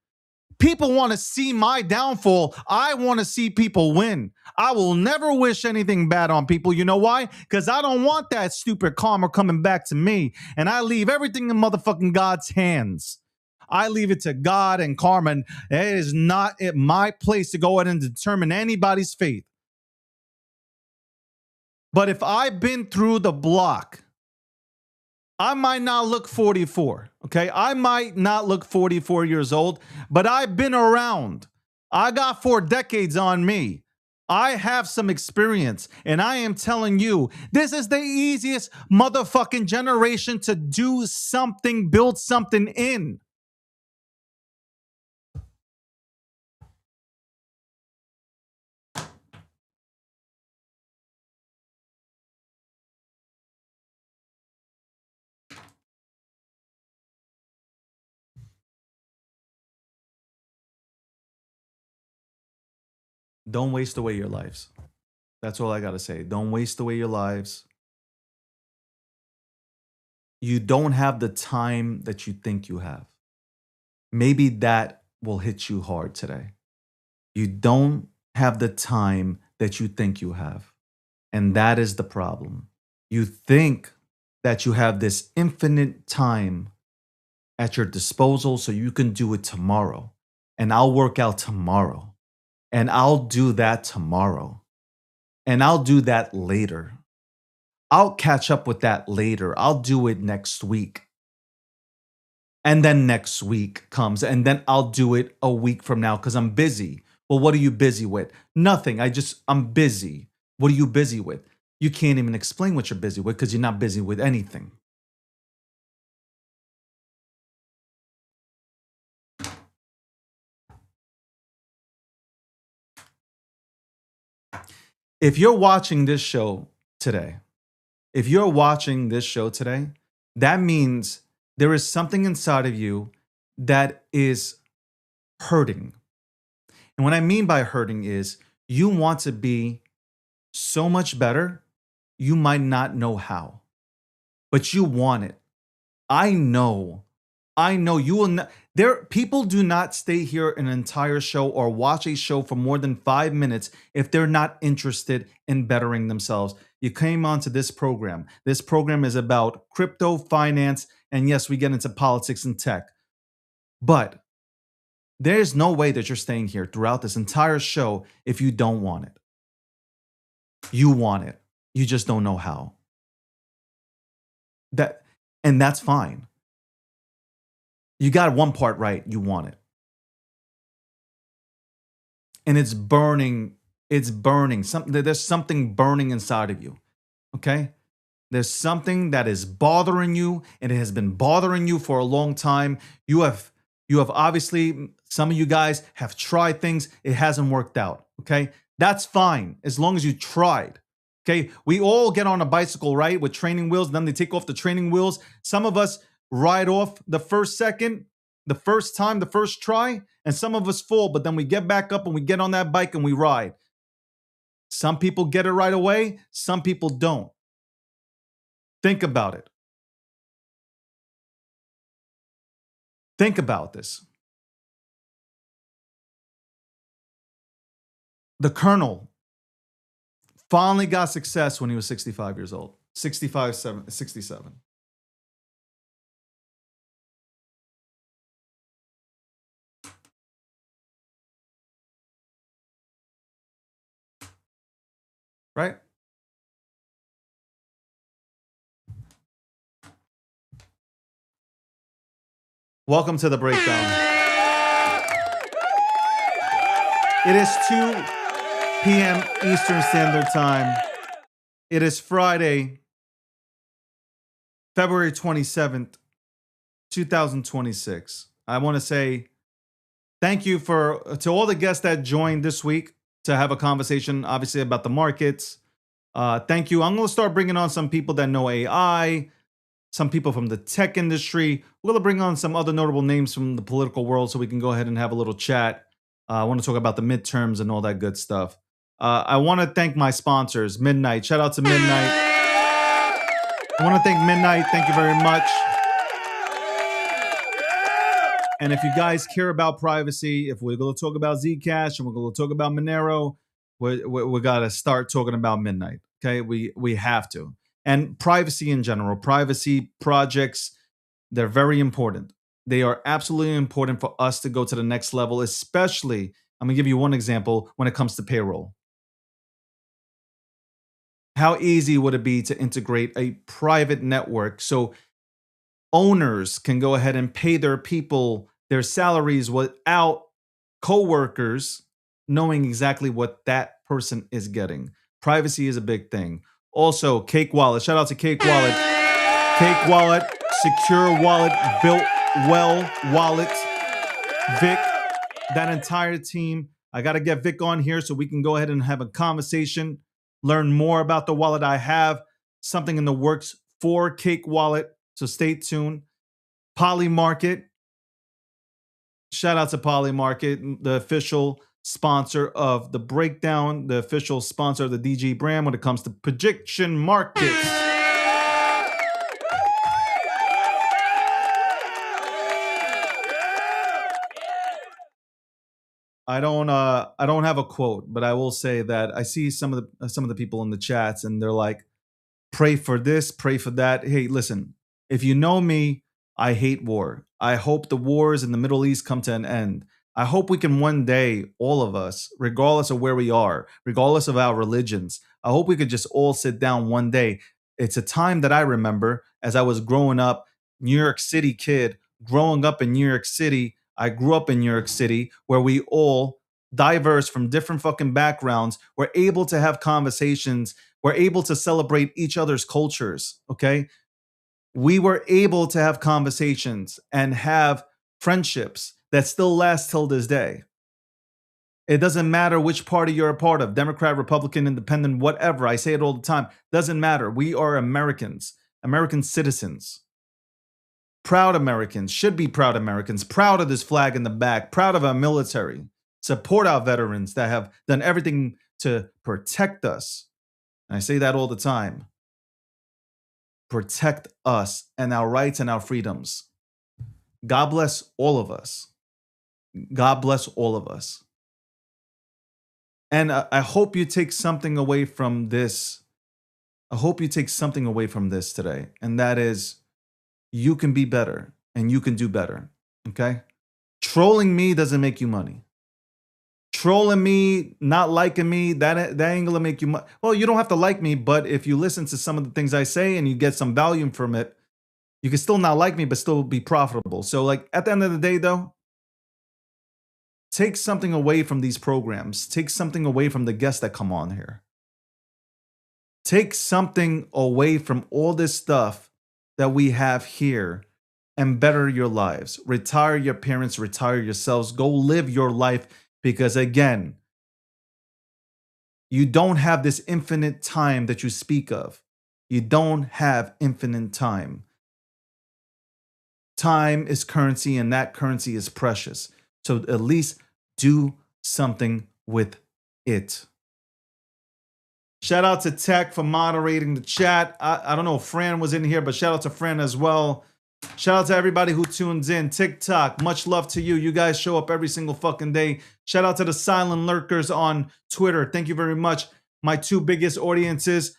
People want to see my downfall. I want to see people win. I will never wish anything bad on people. You know why? Because I don't want that stupid karma coming back to me. And I leave everything in motherfucking God's hands. I leave it to God and karma. And it is not my place to go ahead and determine anybody's fate. But if I've been through the block, I might not look 44, okay? I might not look 44 years old, but I've been around. I got 4 decades on me. I have some experience, and I am telling you, this is the easiest motherfucking generation to do something, build something in. Don't waste away your lives. That's all I got to say. Don't waste away your lives. You don't have the time that you think you have. Maybe that will hit you hard today. You don't have the time that you think you have. And that is the problem. You think that you have this infinite time at your disposal so you can do it tomorrow. And I'll work out tomorrow. And I'll do that tomorrow. And I'll do that later. I'll catch up with that later. I'll do it next week. And then next week comes, and then I'll do it a week from now because I'm busy. Well, what are you busy with? Nothing. I'm busy. What are you busy with? You can't even explain what you're busy with because you're not busy with anything. If you're watching this show today, that means there is something inside of you that is hurting. And what I mean by hurting is you want to be so much better, you might not know how, but you want it. I know you will not. People do not stay here an entire show or watch a show for more than 5 minutes if they're not interested in bettering themselves. You came onto this program. This program is about crypto, finance, and yes, we get into politics and tech. But there's no way that you're staying here throughout this entire show if you don't want it. You want it. You just don't know how. And that's fine. You got one part right. You want it. And it's burning. It's burning. There's something burning inside of you. Okay? There's something that is bothering you, and it has been bothering you for a long time. You have obviously, some of you guys have tried things. It hasn't worked out. Okay? That's fine as long as you tried. Okay? We all get on a bicycle, right? With training wheels. Then they take off the training wheels. Some of us ride off the first second, the first time, the first try, and some of us fall, but then we get back up and we get on that bike and we ride. Some people get it right away. Some people don't. Think about it. Think about this. The Colonel finally got success when he was 65 years old. 67. Right? Welcome to the breakdown. It is 2 p.m. Eastern Standard Time. It is Friday, February 27th, 2026. I want to say thank you to all the guests that joined this week to have a conversation, obviously, about the markets. Thank you. I'm going to start bringing on some people that know AI, some people from the tech industry. We're going to bring on some other notable names from the political world so we can go ahead and have a little chat. I want to talk about the midterms and all that good stuff. I want to thank my sponsors, Midnight. Shout out to Midnight. I want to thank Midnight. Thank you very much. And if you guys care about privacy, if we're going to talk about Zcash and we're going to talk about Monero, we got to start talking about Midnight. Okay, we have to. And privacy in general, privacy projects, they're very important. They are absolutely important for us to go to the next level, especially, I'm going to give you one example when it comes to payroll. How easy would it be to integrate a private network so owners can go ahead and pay their people their salaries without coworkers knowing exactly what that person is getting? Privacy is a big thing. Also, Cake Wallet. Shout out to Cake Wallet. Cake Wallet, secure wallet, built well wallet. Vic, that entire team. I got to get Vic on here so we can go ahead and have a conversation, learn more about the wallet. I have something in the works for Cake Wallet, so stay tuned. Poly Market. Shout out to Poly Market, the official sponsor of the breakdown, the official sponsor of the DG brand when it comes to prediction markets. I don't have a quote, but I will say that I see some of the people in the chats and they're like, pray for this, pray for that. Hey, listen, if you know me, I hate war. I hope the wars in the Middle East come to an end. I hope we can one day, all of us, regardless of where we are, regardless of our religions, I hope we could just all sit down one day. It's a time that I remember as I was growing up, New York City kid, growing up in New York City. I grew up in New York City where we all, diverse from different fucking backgrounds, were able to have conversations. We're able to celebrate each other's cultures, okay? We were able to have conversations and have friendships that still last till this day. It doesn't matter which party you're a part of, Democrat, Republican, Independent, whatever. I say it all the time. Doesn't matter. We are Americans, American citizens. Proud Americans, should be proud Americans, proud of this flag in the back, proud of our military, support our veterans that have done everything to protect us. And I say that all the time. Protect us and our rights and our freedoms. God bless all of us. God bless all of us. And I hope you take something away from this. I hope you take something away from this today. And that is, you can be better and you can do better. Okay? Trolling me doesn't make you money. Trolling me, not liking me, that ain't gonna make you money. Well, you don't have to like me, but if you listen to some of the things I say and you get some value from it, you can still not like me, but still be profitable. So, like, at the end of the day, though, take something away from these programs. Take something away from the guests that come on here. Take something away from all this stuff that we have here and better your lives. Retire your parents, retire yourselves. Go live your life because, again, you don't have this infinite time that you speak of. You don't have infinite time. Time is currency, and that currency is precious. So at least do something with it. Shout out to Tech for moderating the chat. I don't know if Fran was in here, but shout out to Fran as well. Shout out to everybody who tunes in. TikTok, much love to you. You guys show up every single fucking day. Shout out to the silent lurkers on Twitter. Thank you very much. My two biggest audiences.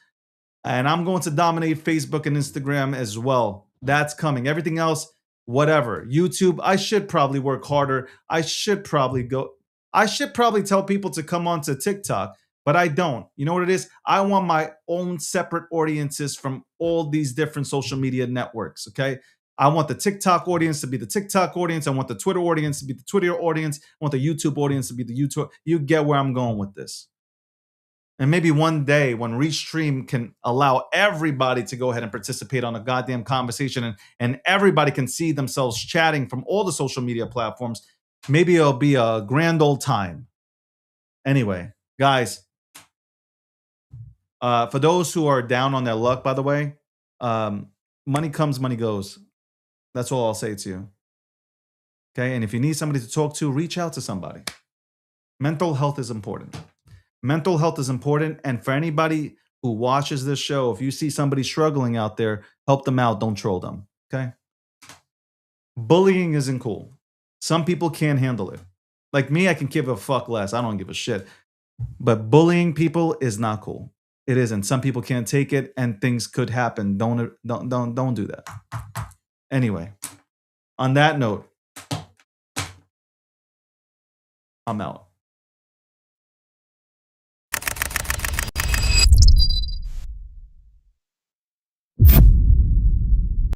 And I'm going to dominate Facebook and Instagram as well. That's coming. Everything else, whatever. YouTube, I should probably work harder. I should probably tell people to come on to TikTok, but I don't. You know what it is? I want my own separate audiences from all these different social media networks, okay? I want the TikTok audience to be the TikTok audience. I want the Twitter audience to be the Twitter audience. I want the YouTube audience to be the YouTube. You get where I'm going with this. And maybe one day when Restream can allow everybody to go ahead and participate on a goddamn conversation and everybody can see themselves chatting from all the social media platforms, maybe it'll be a grand old time. Anyway, guys, for those who are down on their luck, by the way, money comes, money goes. That's all I'll say to you. Okay? And if you need somebody to talk to, reach out to somebody. Mental health is important. Mental health is important. And for anybody who watches this show, if you see somebody struggling out there, help them out. Don't troll them. Okay? Bullying isn't cool. Some people can't handle it. Like me, I can give a fuck less. I don't give a shit. But bullying people is not cool. It isn't. Some people can't take it and things could happen. Don't do that. Anyway, on that note, I'm out.